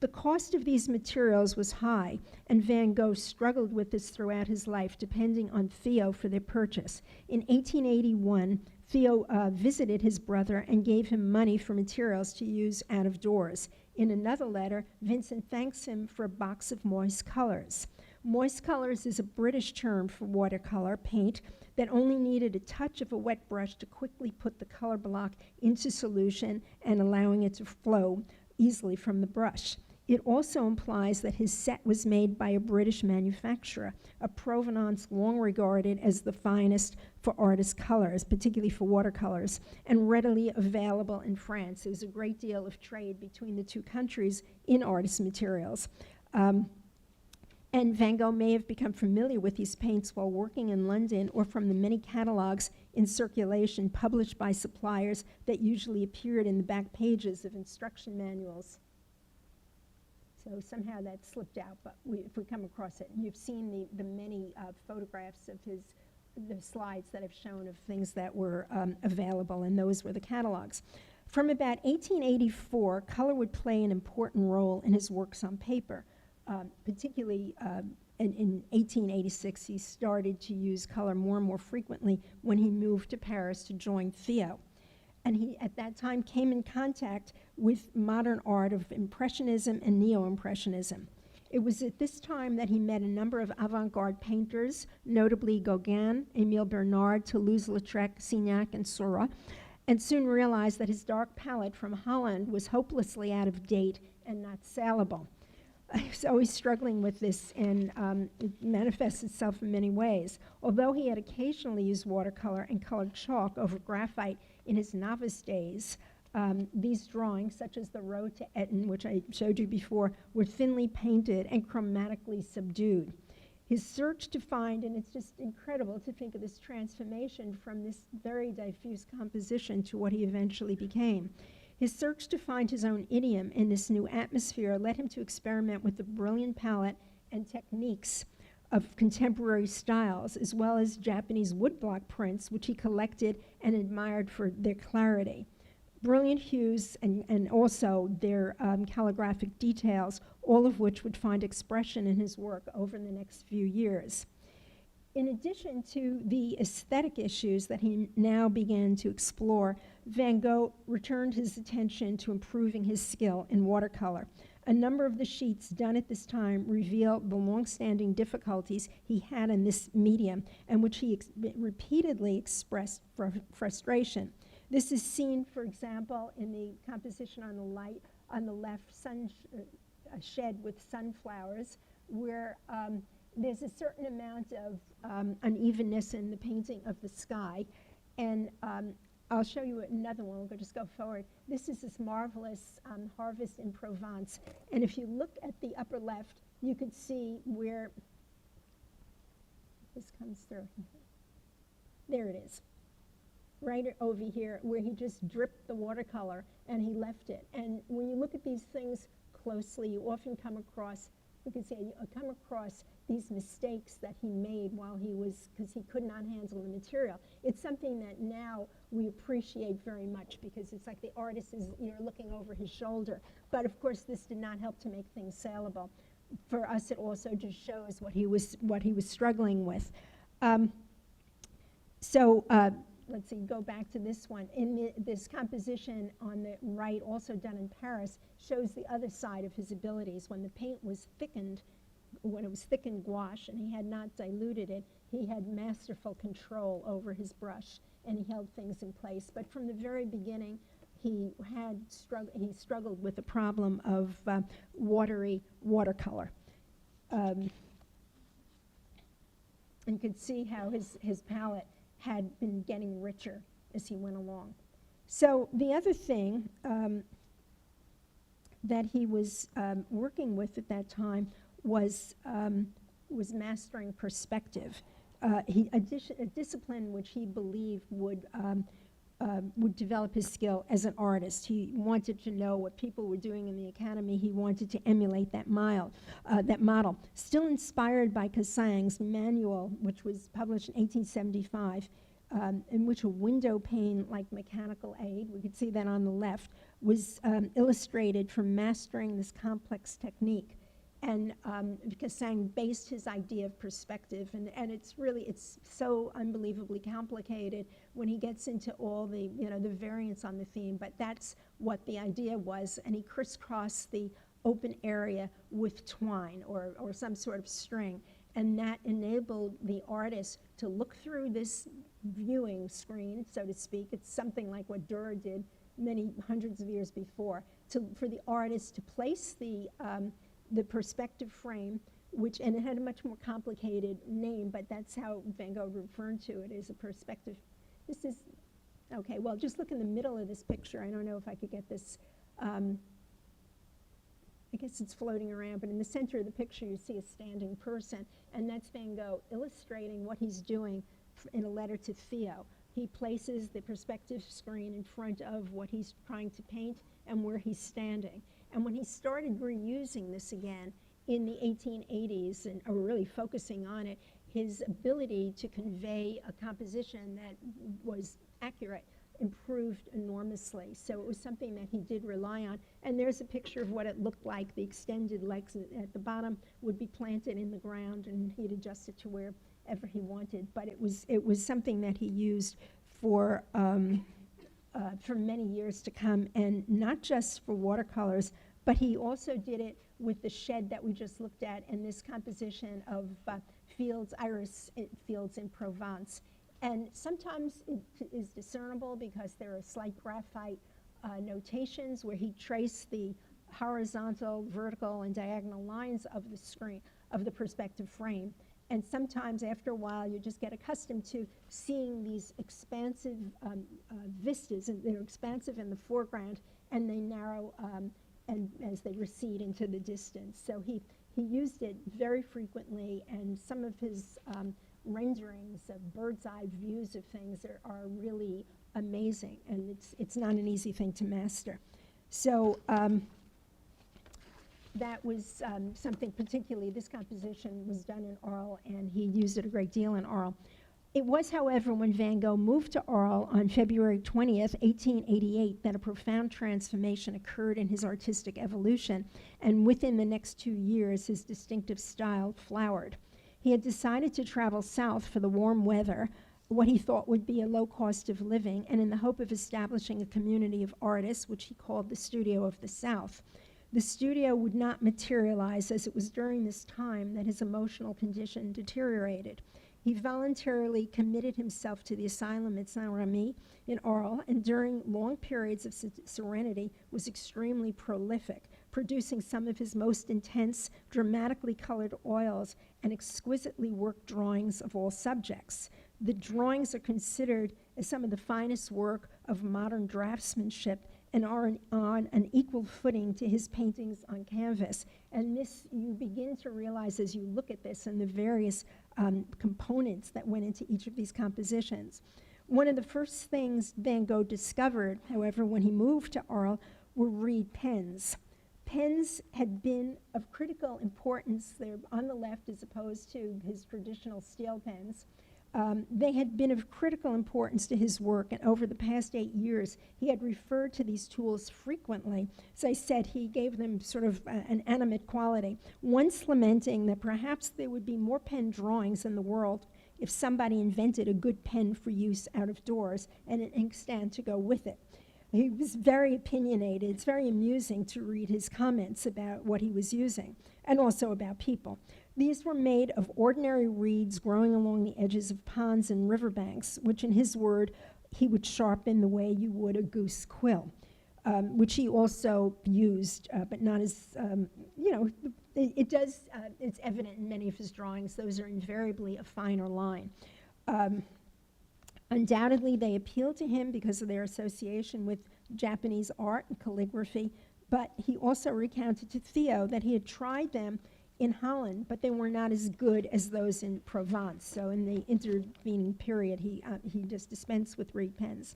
The cost of these materials was high, and Van Gogh struggled with this throughout his life, depending on Theo for their purchase. In 1881, Theo visited his brother and gave him money for materials to use out of doors. In another letter, Vincent thanks him for a box of moist colors. Moist colors is a British term for watercolor paint that only needed a touch of a wet brush to quickly put the color block into solution and allowing it to flow easily from the brush. It also implies that his set was made by a British manufacturer, a provenance long regarded as the finest for artist colors, particularly for watercolors, and readily available in France. There's a great deal of trade between the two countries in artist materials. And Van Gogh may have become familiar with these paints while working in London or from the many catalogs in circulation published by suppliers that usually appeared in the back pages of instruction manuals. So somehow that slipped out, but if we come across it, you've seen the many photographs of the slides that I've shown of things that were available, and those were the catalogs. From about 1884, color would play an important role in his works on paper. Particularly in 1886, he started to use color more and more frequently when he moved to Paris to join Theo. And he, at that time, came in contact with modern art of Impressionism and Neo-Impressionism. It was at this time that he met a number of avant-garde painters, notably Gauguin, Émile Bernard, Toulouse-Lautrec, Signac, and Seurat, and soon realized that his dark palette from Holland was hopelessly out of date and not saleable. He was always struggling with this, and it manifests itself in many ways. Although he had occasionally used watercolor and colored chalk over graphite in his novice days, these drawings, such as the Road to Eton, which I showed you before, were thinly painted and chromatically subdued. His search to find, and it's just incredible to think of this transformation from this very diffuse composition to what he eventually became. His search to find his own idiom in this new atmosphere led him to experiment with the brilliant palette and techniques of contemporary styles, as well as Japanese woodblock prints, which he collected and admired for their clarity. Brilliant hues and also their calligraphic details, all of which would find expression in his work over the next few years. In addition to the aesthetic issues that he now began to explore, Van Gogh returned his attention to improving his skill in watercolor. A number of the sheets done at this time reveal the long-standing difficulties he had in this medium, and which he repeatedly expressed frustration. This is seen, for example, in the composition on the left, a shed with sunflowers, where there's a certain amount of unevenness in the painting of the sky. And I'll show you another one. We'll just go forward. This is this marvelous Harvest in Provence. And if you look at the upper left, you could see where this comes through. There it is. Right over here, where he just dripped the watercolor and he left it. And when you look at these things closely, you often come across, you can say, you come across these mistakes that he made while he was, because he could not handle the material. It's something that now we appreciate very much, because it's like the artist is, looking over his shoulder. But of course, this did not help to make things saleable. For us, it also just shows what he was struggling with. Let's see, go back to this one. This composition on the right, also done in Paris, shows the other side of his abilities. When the paint was thickened, when it was thickened gouache and he had not diluted it, he had masterful control over his brush and he held things in place. But from the very beginning, he struggled with the problem of watery watercolor. And you could see how his palette had been getting richer as he went along. So the other thing that he was working with at that time was mastering perspective. A discipline which he believed would develop his skill as an artist. He wanted to know what people were doing in the academy. He wanted to emulate that model. Still inspired by Cassang's manual, which was published in 1875, in which a window pane like mechanical aid, we could see that on the left, was illustrated for mastering this complex technique. And Cassang based his idea of perspective, and it's so unbelievably complicated when he gets into all the the variants on the theme. But that's what the idea was, and he crisscrossed the open area with twine or some sort of string, and that enabled the artist to look through this viewing screen, so to speak. It's something like what Dürer did many hundreds of years before, for the artist to place the perspective frame, and it had a much more complicated name, but that's how Van Gogh referred to it, as a perspective. This is, okay, well, just look in the middle of this picture. I don't know if I could get this, I guess it's floating around, but in the center of the picture you see a standing person, and that's Van Gogh illustrating what he's doing in a letter to Theo. He places the perspective screen in front of what he's trying to paint and where he's standing. And when he started reusing this again in the 1880s, and really focusing on it, his ability to convey a composition that was accurate improved enormously. So it was something that he did rely on. And there's a picture of what it looked like. The extended legs at the bottom would be planted in the ground, and he'd adjust it to wherever he wanted. But it was something that he used for many years to come, and not just for watercolors, but he also did it with the shed that we just looked at and this composition of iris fields in Provence. And sometimes it is discernible because there are slight graphite notations where he traced the horizontal, vertical, and diagonal lines of the screen, of the perspective frame. And sometimes after a while you just get accustomed to seeing these expansive vistas, and they're expansive in the foreground and they narrow and as they recede into the distance. So he used it very frequently, and some of his renderings of bird's eye views of things are really amazing, and it's not an easy thing to master. So that was something particularly, this composition was done in Arles, and he used it a great deal in Arles. It was, however, when Van Gogh moved to Arles on February 20th, 1888, that a profound transformation occurred in his artistic evolution, and within the next 2 years, his distinctive style flowered. He had decided to travel south for the warm weather, what he thought would be a low cost of living, and in the hope of establishing a community of artists, which he called the Studio of the South. The studio would not materialize, as it was during this time that his emotional condition deteriorated. He voluntarily committed himself to the asylum at Saint-Remy in Arles, and during long periods of serenity was extremely prolific, producing some of his most intense, dramatically colored oils and exquisitely worked drawings of all subjects. The drawings are considered as some of the finest work of modern draftsmanship and are on an equal footing to his paintings on canvas. And this, you begin to realize as you look at this and the various components that went into each of these compositions. One of the first things Van Gogh discovered, however, when he moved to Arles, were reed pens. Pens had been of critical importance. They're on the left as opposed to his traditional steel pens. They had been of critical importance to his work, and over the past 8 years, he had referred to these tools frequently. As I said, he gave them sort of an animate quality, once lamenting that perhaps there would be more pen drawings in the world if somebody invented a good pen for use out of doors and an inkstand to go with it. He was very opinionated. It's very amusing to read his comments about what he was using, and also about people. These were made of ordinary reeds growing along the edges of ponds and riverbanks, which in his word, he would sharpen the way you would a goose quill, which he also used, but not as, it's evident in many of his drawings. Those are invariably a finer line. Undoubtedly, they appealed to him because of their association with Japanese art and calligraphy, but he also recounted to Theo that he had tried them in Holland, but they were not as good as those in Provence. So in the intervening period, he just dispensed with reed pens.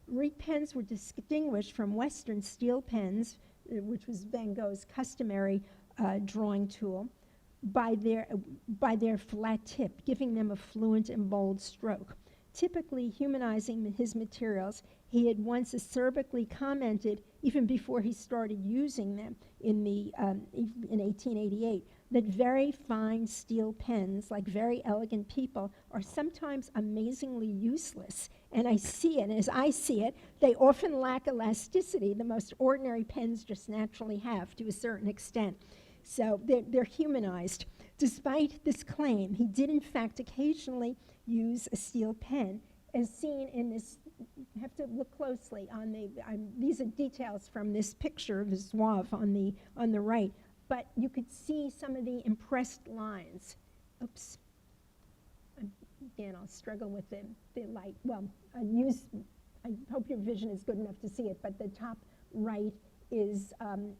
Reed pens were distinguished from Western steel pens, which was Van Gogh's customary drawing tool, by their flat tip, giving them a fluent and bold stroke. Typically humanizing his materials, he had once acerbically commented, even before he started using them in 1888, that very fine steel pens, like very elegant people, are sometimes amazingly useless. And I see it, and as I see it, they often lack elasticity. The most ordinary pens just naturally have, to a certain extent. So they're humanized. Despite this claim, he did in fact occasionally use a steel pen, as seen in this. You have to look closely on these are details from this picture of the Zouave on the right, but you could see some of the impressed lines. Oops. Again, I'll struggle with the light. Well, I hope your vision is good enough to see it, but the top right is an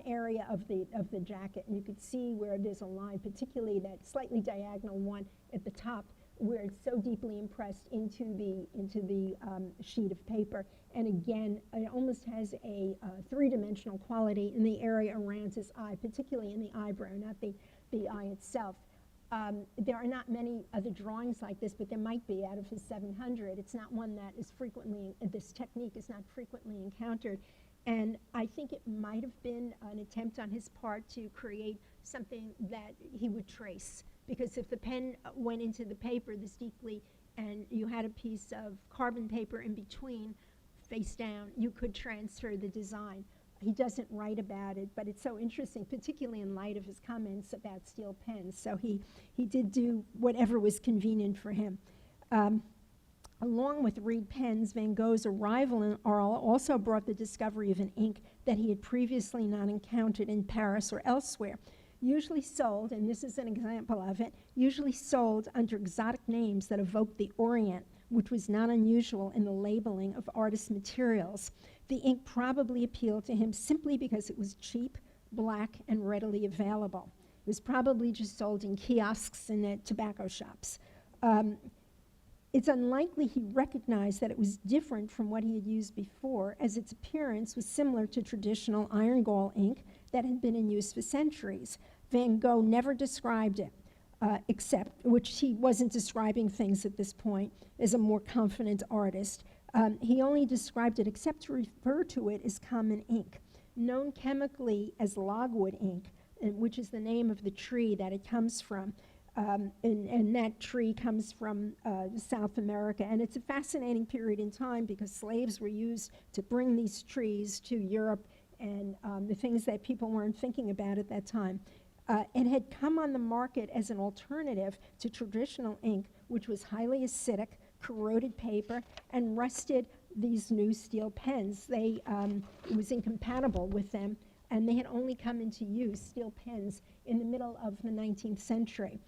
area of the jacket, and you could see where there's a line, particularly that slightly diagonal one at the top, where it's so deeply impressed into the sheet of paper. And again, it almost has a three-dimensional quality in the area around his eye, particularly in the eyebrow, not the eye itself. There are not many other drawings like this, but there might be out of his 700. It's not one that is frequently, this technique is not frequently encountered. And I think it might have been an attempt on his part to create something that he would trace. Because if the pen went into the paper this deeply and you had a piece of carbon paper in between, face down, you could transfer the design. He doesn't write about it, but it's so interesting, particularly in light of his comments about steel pens. So he did do whatever was convenient for him. Along with reed pens, Van Gogh's arrival in Arles also brought the discovery of an ink that he had previously not encountered in Paris or elsewhere. Usually sold, and this is an example of it, usually sold under exotic names that evoked the Orient, which was not unusual in the labeling of artist materials. The ink probably appealed to him simply because it was cheap, black, and readily available. It was probably just sold in kiosks and at tobacco shops. It's unlikely he recognized that it was different from what he had used before, as its appearance was similar to traditional iron gall ink that had been in use for centuries. Van Gogh never described it, which he wasn't describing things at this point as a more confident artist. He only described it except to refer to it as common ink. Known chemically as logwood ink, which is the name of the tree that it comes from, and that tree comes from South America. And it's a fascinating period in time because slaves were used to bring these trees to Europe and the things that people weren't thinking about at that time. It had come on the market as an alternative to traditional ink, which was highly acidic, corroded paper, and rusted these new steel pens. It was incompatible with them, and they had only come into use, steel pens, in the middle of the 19th century.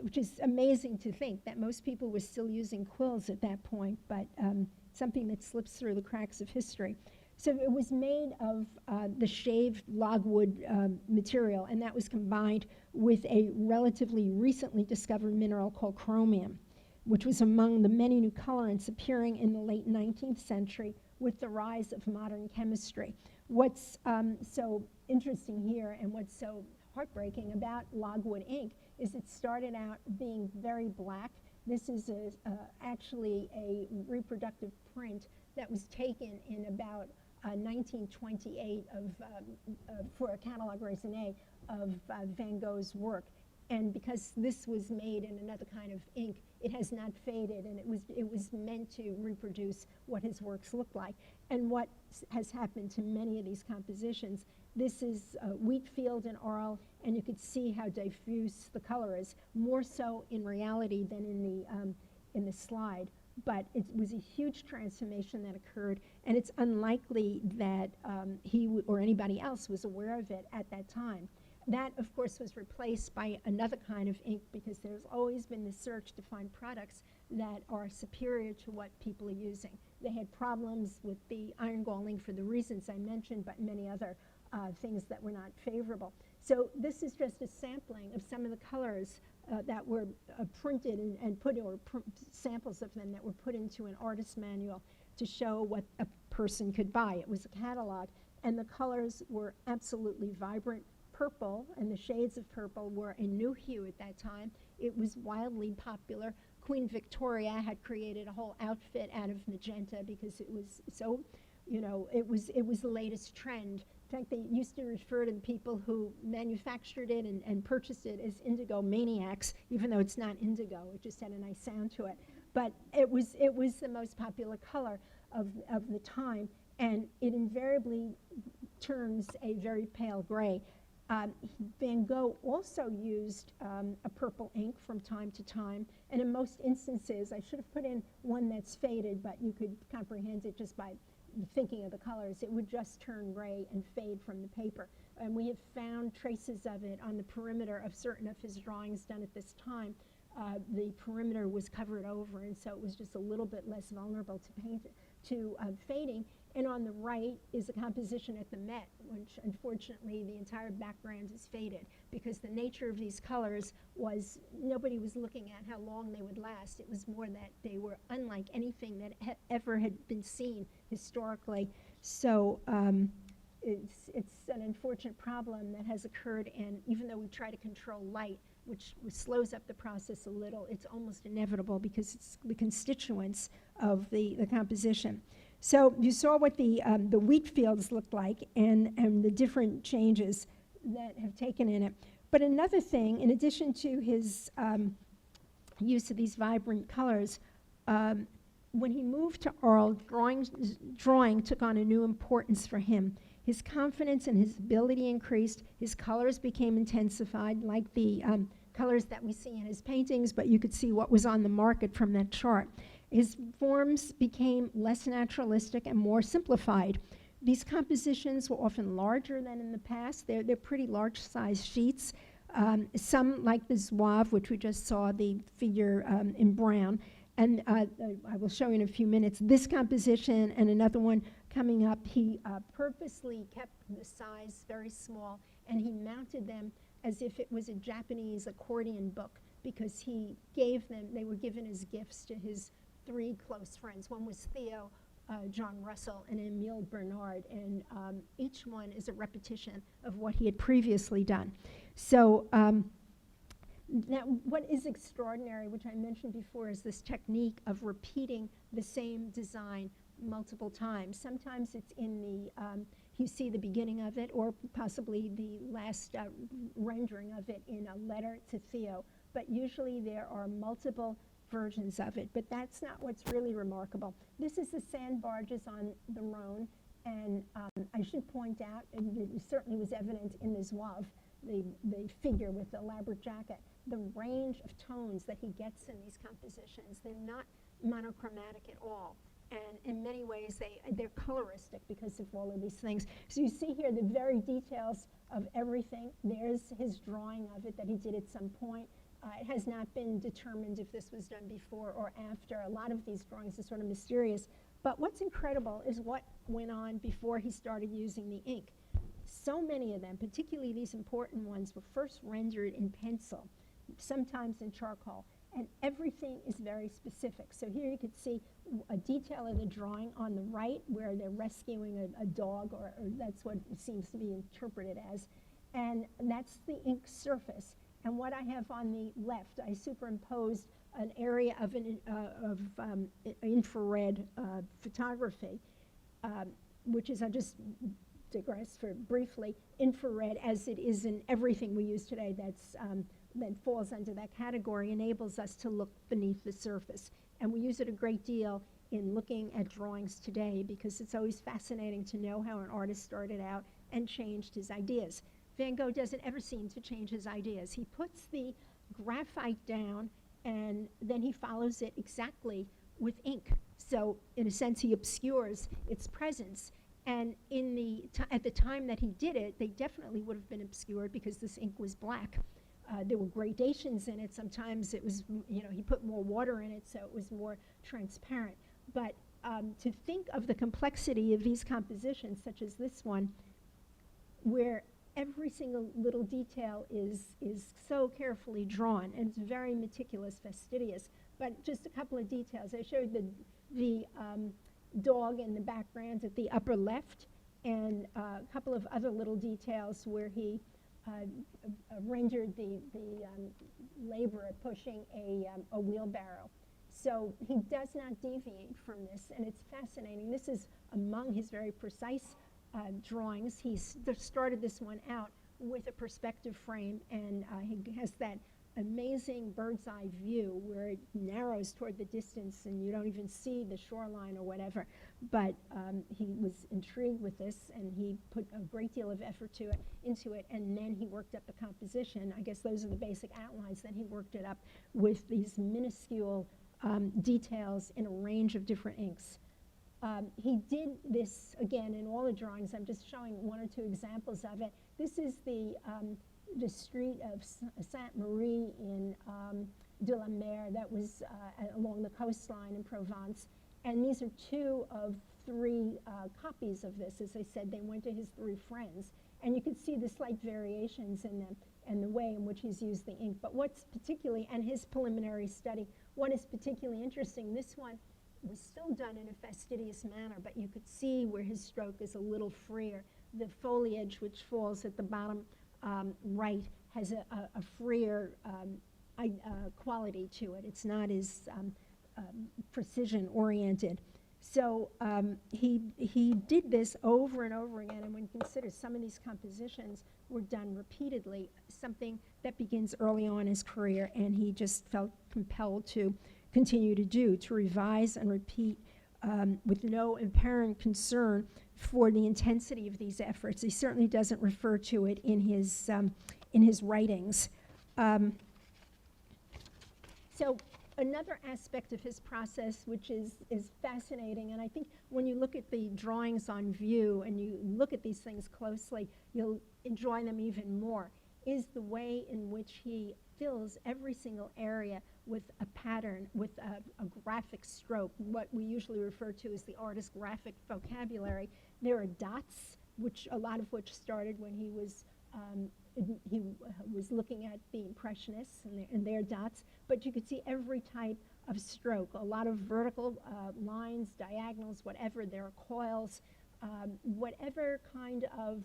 Which is amazing to think that most people were still using quills at that point, but something that slips through the cracks of history. So it was made of the shaved logwood material, and that was combined with a relatively recently discovered mineral called chromium, which was among the many new colorants appearing in the late 19th century with the rise of modern chemistry. What's so interesting here and what's so heartbreaking about logwood ink is it started out being very black. This is actually a reproductive print that was taken in about 1928 for a catalogue raisonné of Van Gogh's work. And because this was made in another kind of ink, it has not faded, and it was meant to reproduce what his works look like. And what has happened to many of these compositions, this is Wheatfield and Arles, and you could see how diffuse the color is, more so in reality than in the slide. But it was a huge transformation that occurred, and it's unlikely that he or anybody else was aware of it at that time. That, of course, was replaced by another kind of ink because there's always been the search to find products that are superior to what people are using. They had problems with the iron gall ink for the reasons I mentioned, but many other things that were not favorable. So this is just a sampling of some of the colors that were printed and put, or samples of them that were put into an artist's manual to show what a person could buy. It was a catalog, and the colors were absolutely vibrant. Purple, and the shades of purple were a new hue at that time. It was wildly popular. Queen Victoria had created a whole outfit out of magenta because it was so, it was the latest trend. In fact, they used to refer to the people who manufactured it and purchased it as indigo maniacs, even though it's not indigo. It just had a nice sound to it. But it was the most popular color of the time, and it invariably turns a very pale gray. Van Gogh also used a purple ink from time to time, and in most instances, I should have put in one that's faded, but you could comprehend it just by thinking of the colors. It would just turn gray and fade from the paper. And we have found traces of it on the perimeter of certain of his drawings done at this time. The perimeter was covered over, and so it was just a little bit less vulnerable to fading. And on the right is a composition at the Met, which unfortunately the entire background is faded because the nature of these colors was nobody was looking at how long they would last. It was more that they were unlike anything that ever had been seen historically. So it's an unfortunate problem that has occurred, and even though we try to control light, which slows up the process a little. It's almost inevitable because it's the constituents of the composition. So you saw what the wheat fields looked like and the different changes that have taken in it. But another thing, in addition to his use of these vibrant colors, when he moved to Arles, drawing took on a new importance for him. His confidence and his ability increased. His colors became intensified, like the colors that we see in his paintings, but you could see what was on the market from that chart. His forms became less naturalistic and more simplified. These compositions were often larger than in the past. They're pretty large-sized sheets. Some, like the Zouave, which we just saw, the figure in brown, and I will show you in a few minutes, this composition and another one coming up, he purposely kept the size very small, and he mounted them as if it was a Japanese accordion book, because he gave them, they were given as gifts to his 3 close friends. One was Theo, John Russell, and Emile Bernard, and each one is a repetition of what he had previously done. So now what is extraordinary, which I mentioned before, is this technique of repeating the same design multiple times. Sometimes it's in the, you see the beginning of it, or possibly the last rendering of it in a letter to Theo, but usually there are multiple versions of it, but that's not what's really remarkable. This is the sand barges on the Rhone, and I should point out, and it certainly was evident in the Zouave, the figure with the elaborate jacket, the range of tones that he gets in these compositions. They're not monochromatic at all, and in many ways they're coloristic because of all of these things. So you see here the very details of everything. There's his drawing of it that he did at some point. It has not been determined if this was done before or after. A lot of these drawings are sort of mysterious. But what's incredible is what went on before he started using the ink. So many of them, particularly these important ones, were first rendered in pencil, sometimes in charcoal, and everything is very specific. So here you could see a detail of the drawing on the right where they're rescuing a dog, or that's what it seems to be interpreted as, and that's the ink surface. And what I have on the left, I superimposed an area of infrared photography, which is, I'll just digress for briefly, infrared, as it is in everything we use today that falls under that category, enables us to look beneath the surface. And we use it a great deal in looking at drawings today, because it's always fascinating to know how an artist started out and changed his ideas. Van Gogh doesn't ever seem to change his ideas. He puts the graphite down, and then he follows it exactly with ink. So in a sense, he obscures its presence. And at the time that he did it, they definitely would have been obscured because this ink was black. There were gradations in it. Sometimes it was, he put more water in it, so it was more transparent. But to think of the complexity of these compositions, such as this one, where every single little detail is so carefully drawn, and it's very meticulous, fastidious. But just a couple of details. I showed the dog in the background at the upper left, and a couple of other little details where he rendered the laborer pushing a wheelbarrow. So he does not deviate from this, and it's fascinating. This is among his very precise drawings. He started this one out with a perspective frame, and he has that amazing bird's eye view where it narrows toward the distance and you don't even see the shoreline or whatever. But he was intrigued with this, and he put a great deal of effort into it, and then he worked up the composition. I guess those are the basic outlines. Then he worked it up with these minuscule details in a range of different inks. He did this, again, in all the drawings. I'm just showing one or two examples of it. This is the street of Sainte-Marie in de la Mer, that was along the coastline in Provence. And these are 2 of 3 copies of this. As I said, they went to his 3 friends. And you can see the slight variations in them and the way in which he's used the ink. But what's particularly, and his preliminary study, what is particularly interesting, this one was still done in a fastidious manner, but you could see where his stroke is a little freer. The foliage, which falls at the bottom right, has a freer quality to it. It's not as precision-oriented. So he did this over and over again, and when you consider some of these compositions were done repeatedly, something that begins early on in his career, and he just felt compelled to continue to do, to revise and repeat with no apparent concern for the intensity of these efforts. He certainly doesn't refer to it in his writings. So another aspect of his process, which is fascinating, and I think when you look at the drawings on view and you look at these things closely, you'll enjoy them even more, is the way in which he fills every single area with a pattern, with a graphic stroke, what we usually refer to as the artist's graphic vocabulary. There are dots, a lot of which started when he was looking at the Impressionists and their dots, but you could see every type of stroke, a lot of vertical lines, diagonals, whatever. There are coils, whatever kind of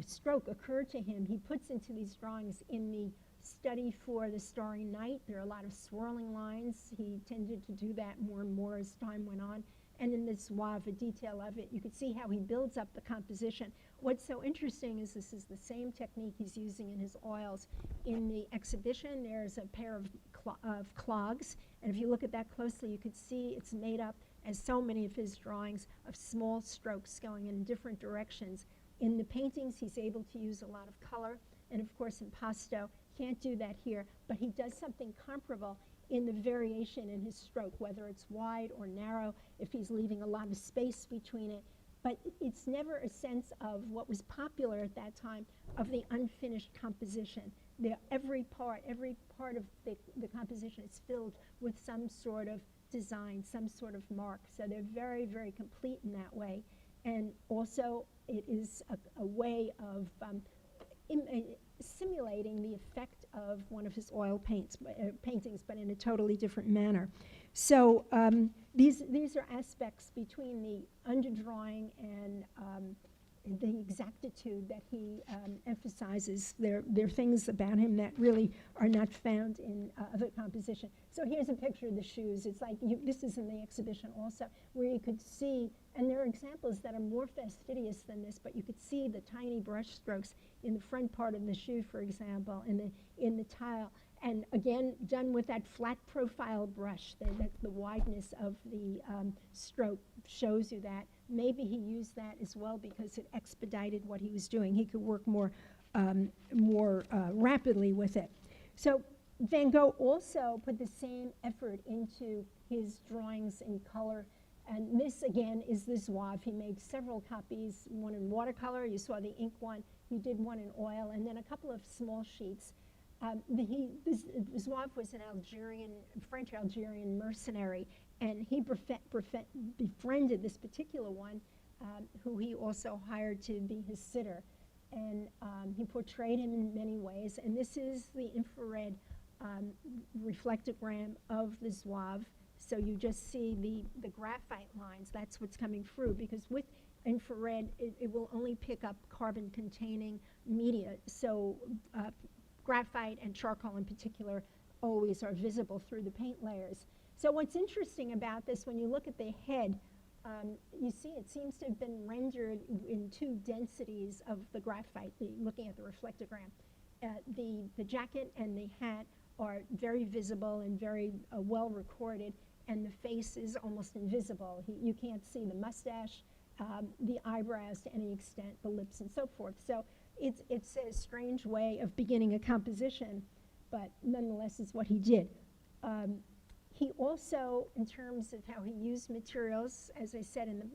stroke occurred to him, he puts into these drawings. In the study for The Starry Night, there are a lot of swirling lines. He tended to do that more and more as time went on. And in this Zouave, a detail of it, you could see how he builds up the composition. What's so interesting is this is the same technique he's using in his oils. In the exhibition, there's a pair of clogs, and if you look at that closely, you could see it's made up, as so many of his drawings, of small strokes going in different directions. In the paintings, he's able to use a lot of color, and of course impasto, can't do that here, but he does something comparable in the variation in his stroke, whether it's wide or narrow, if he's leaving a lot of space between it. But it's never a sense of what was popular at that time, of the unfinished composition. Every part of the composition is filled with some sort of design, some sort of mark. So they're very, very complete in that way. And also, it is a way of simulating the effect of one of his oil paintings, but in a totally different manner. So these are aspects between the underdrawing and the exactitude that he emphasizes. There are things about him that really are not found in other composition. So here's a picture of the shoes. It's like, this is in the exhibition also, where you could see, and there are examples that are more fastidious than this, but you could see the tiny brush strokes in the front part of the shoe, for example, in the tile. And again, done with that flat profile brush, the wideness of the stroke shows you that. Maybe he used that as well because it expedited what he was doing. He could work more rapidly with it. So Van Gogh also put the same effort into his drawings in color. And this, again, is the Zouave. He made several copies, one in watercolor. You saw the ink one. He did one in oil, and then a couple of small sheets. Zouave was an French-Algerian mercenary, and he befriended this particular one, who he also hired to be his sitter. And he portrayed him in many ways, and this is the infrared reflectogram of the Zouave. So you just see the graphite lines. That's what's coming through, because with infrared, it will only pick up carbon-containing media. So graphite and charcoal in particular always are visible through the paint layers. So what's interesting about this, when you look at the head, you see it seems to have been rendered in two densities of the graphite, looking at the reflectogram. The jacket and the hat are very visible and very well recorded, and the face is almost invisible. You can't see the mustache, the eyebrows to any extent, the lips and so forth. So it's a strange way of beginning a composition, but nonetheless it's what he did. He also, in terms of how he used materials, as I said, in the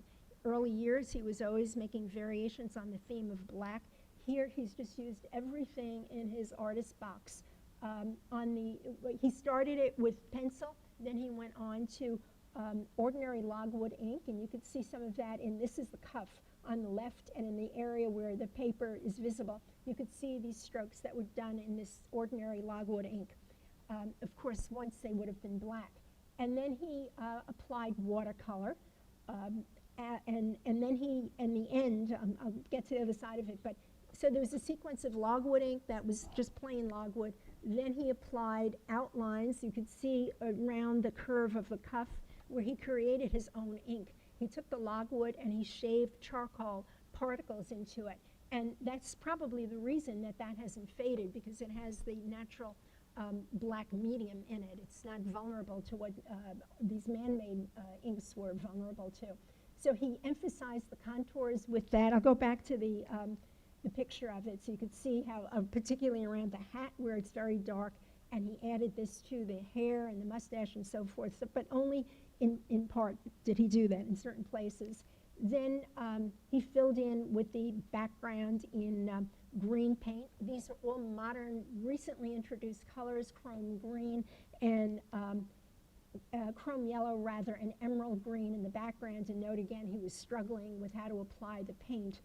early years he was always making variations on the theme of black. Here he's just used everything in his artist box. He started it with pencil, then he went on to ordinary logwood ink, and you could see some of that this is the cuff on the left, and in the area where the paper is visible, you could see these strokes that were done in this ordinary logwood ink. Of course, once they would have been black. And then he applied watercolor, and then he, in the end, I'll get to the other side of it, but So there was a sequence of logwood ink that was just plain logwood. Then he applied outlines. You could see around the curve of the cuff where he created his own ink. He took the logwood and he shaved charcoal particles into it. And that's probably the reason that that hasn't faded, because it has the natural black medium in it. It's not vulnerable to what these man-made inks were vulnerable to. So he emphasized the contours with that. I'll go back to the picture of it so you could see how, particularly around the hat where it's very dark, and he added this to the hair and the mustache and so forth, so, but only in part did he do that in certain places. Then he filled in with the background in green paint. These are all modern, recently introduced colors, chrome green and chrome yellow rather, and emerald green in the background. And note again, he was struggling with how to apply the paint.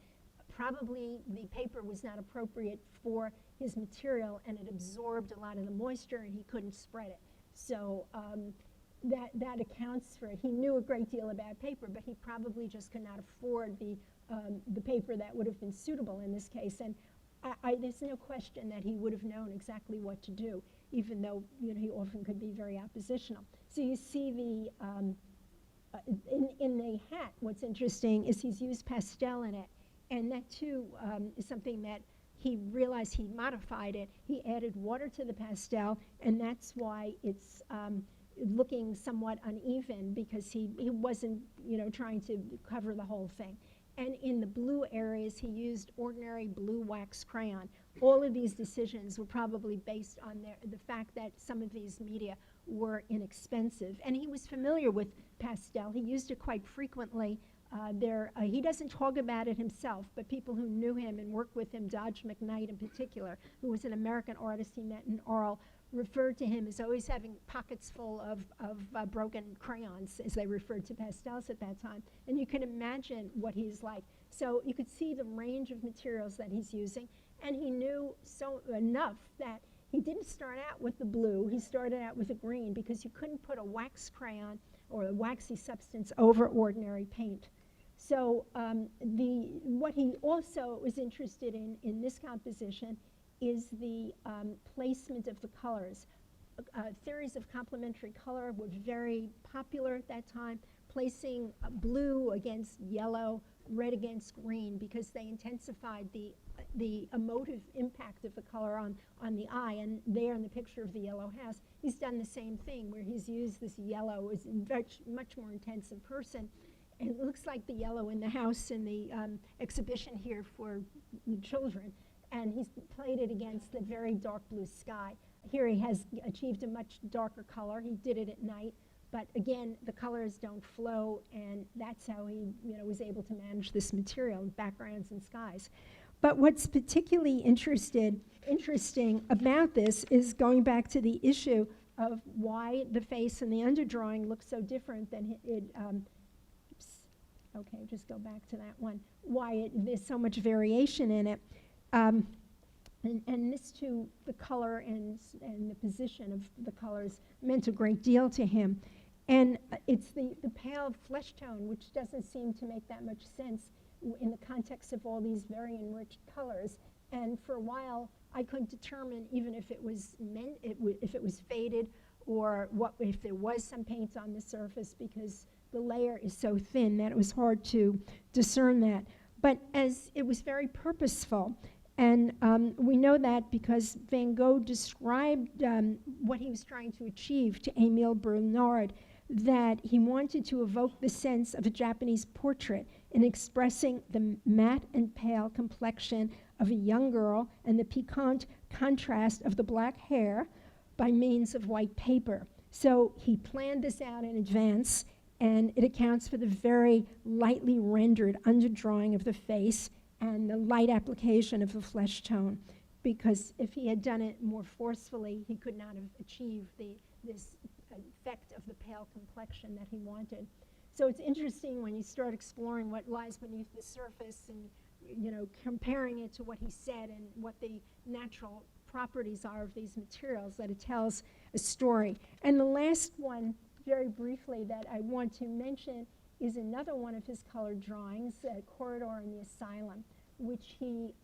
Probably the paper was not appropriate for his material, and it absorbed a lot of the moisture, and he couldn't spread it. So that accounts for it. He knew a great deal about paper, but he probably just could not afford the paper that would have been suitable in this case. And there's no question that he would have known exactly what to do, even though he often could be very oppositional. So you see in the hat, what's interesting is he's used pastel in it. And that, too, is something that he realized. He modified it. He added water to the pastel, and that's why it's looking somewhat uneven, because he wasn't, trying to cover the whole thing. And in the blue areas, he used ordinary blue wax crayon. All of these decisions were probably based on the fact that some of these media were inexpensive. And he was familiar with pastel. He used it quite frequently. He doesn't talk about it himself, but people who knew him and worked with him, Dodge McKnight in particular, who was an American artist he met in Arles, referred to him as always having pockets full of broken crayons, as they referred to pastels at that time. And you can imagine what he's like. So you could see the range of materials that he's using, and he knew enough that he didn't start out with the blue. He started out with the green, because you couldn't put a wax crayon or a waxy substance over ordinary paint. So what he also was interested in this composition is the placement of the colors. Theories of complementary color were very popular at that time, placing blue against yellow, red against green, because they intensified the emotive impact of the color on the eye. And there in the picture of the yellow house, he's done the same thing, where he's used this yellow as much more intense in person. And it looks like the yellow in the house in the exhibition here for children. And he's played it against the very dark blue sky. Here he has achieved a much darker color. He did it at night. But again, the colors don't flow, and that's how he was able to manage this material, backgrounds and skies. But what's particularly interesting about this is going back to the issue of why the face and the underdrawing look so different than okay, just go back to that one. Why there's so much variation in it. And this too, the color and the position of the colors meant a great deal to him. And it's the pale flesh tone, which doesn't seem to make that much sense in the context of all these very enriched colors. And for a while, I couldn't determine even if it was if it was faded, or if there was some paint on the surface, because the layer is so thin that it was hard to discern that. But as it was very purposeful, and we know that because Van Gogh described what he was trying to achieve to Émile Bernard, that he wanted to evoke the sense of a Japanese portrait in expressing the matte and pale complexion of a young girl and the piquant contrast of the black hair by means of white paper. So he planned this out in advance, and it accounts for the very lightly rendered underdrawing of the face and the light application of the flesh tone, because if he had done it more forcefully, he could not have achieved this effect of the pale complexion that he wanted. So it's interesting when you start exploring what lies beneath the surface and comparing it to what he said and what the natural properties are of these materials, that it tells a story. And the last one, very briefly, that I want to mention is another one of his colored drawings, a corridor in the asylum. which he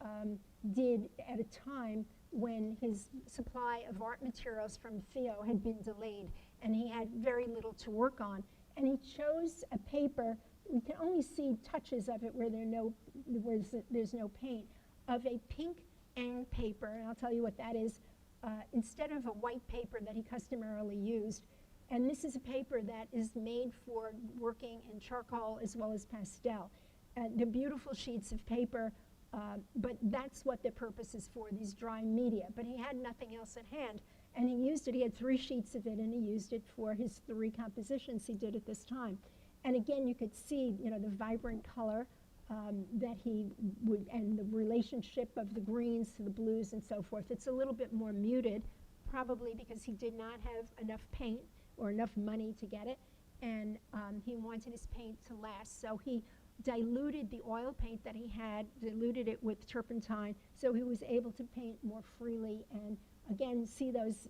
did at a time when his supply of art materials from Theo had been delayed, and he had very little to work on. And he chose a paper, we can only see touches of it where there's no paint, of a pink Eng paper, and I'll tell you what that is, instead of a white paper that he customarily used. And this is a paper that is made for working in charcoal as well as pastel. They're beautiful sheets of paper, but that's what the purpose is for, these dry media. But he had nothing else at hand, and he used it. He had 3 sheets of it, and he used it for his 3 compositions he did at this time. And again, you could see, you know, the vibrant color that he would, and the relationship of the greens to the blues and so forth. It's a little bit more muted, probably because he did not have enough paint or enough money to get it, and he wanted his paint to last. So he diluted the oil paint that he had, diluted it with turpentine, so he was able to paint more freely. And again, see those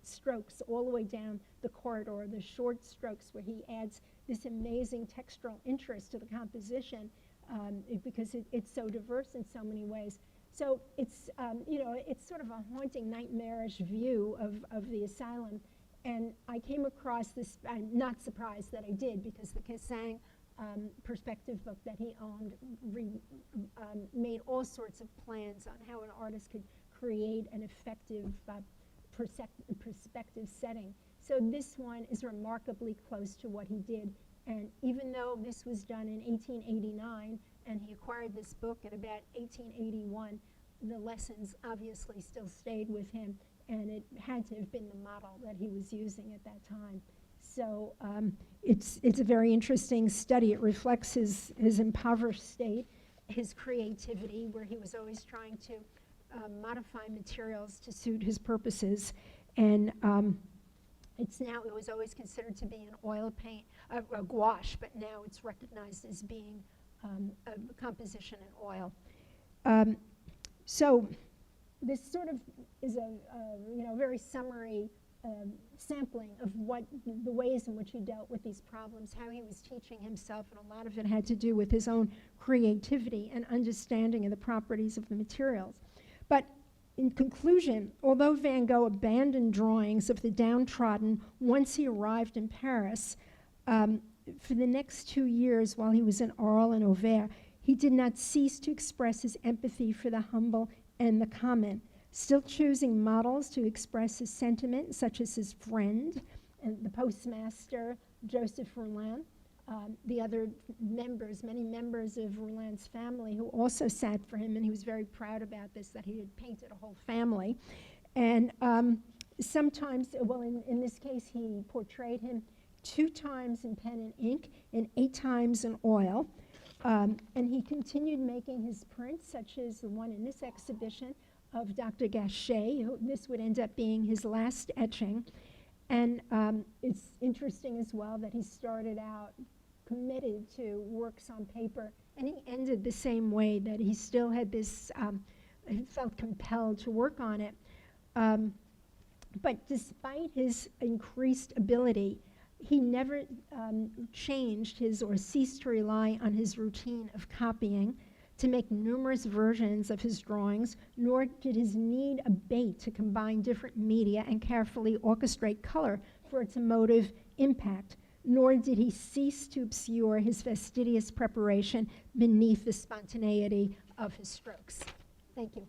strokes all the way down the corridor, the short strokes where he adds this amazing textural interest to the composition because it's so diverse in so many ways. So it's, you know, it's sort of a haunting, nightmarish view of the asylum. And I came across this, I'm not surprised that I did, because the Kissang perspective book that he owned made all sorts of plans on how an artist could create an effective perspective setting. So this one is remarkably close to what he did. And even though this was done in 1889, and he acquired this book at about 1881, the lessons obviously still stayed with him, and it had to have been the model that he was using at that time. So it's a very interesting study. It reflects his impoverished state, his creativity, where he was always trying to modify materials to suit his purposes. And it was always considered to be an oil paint, a gouache, but now it's recognized as being a composition in oil. So this sort of is a very summary sampling of the ways in which he dealt with these problems, how he was teaching himself, and a lot of it had to do with his own creativity and understanding of the properties of the materials. But in conclusion, although Van Gogh abandoned drawings of the downtrodden once he arrived in Paris, for the next 2 years while he was in Arles and Auvers, he did not cease to express his empathy for the humble and the common, still choosing models to express his sentiment, such as his friend, and the postmaster, Joseph Roulin, the other members, many members of Roulin's family who also sat for him, and he was very proud about this, that he had painted a whole family. And sometimes, well, in this case, he portrayed him 2 times in pen and ink and 8 times in oil. And he continued making his prints, such as the one in this exhibition of Dr. Gouache. This would end up being his last etching. And it's interesting as well that he started out committed to works on paper, and he ended the same way, that he still had this, he felt compelled to work on it. But despite his increased ability, he never changed or ceased to rely on his routine of copying to make numerous versions of his drawings, nor did his need abate to combine different media and carefully orchestrate color for its emotive impact, nor did he cease to obscure his fastidious preparation beneath the spontaneity of his strokes. Thank you.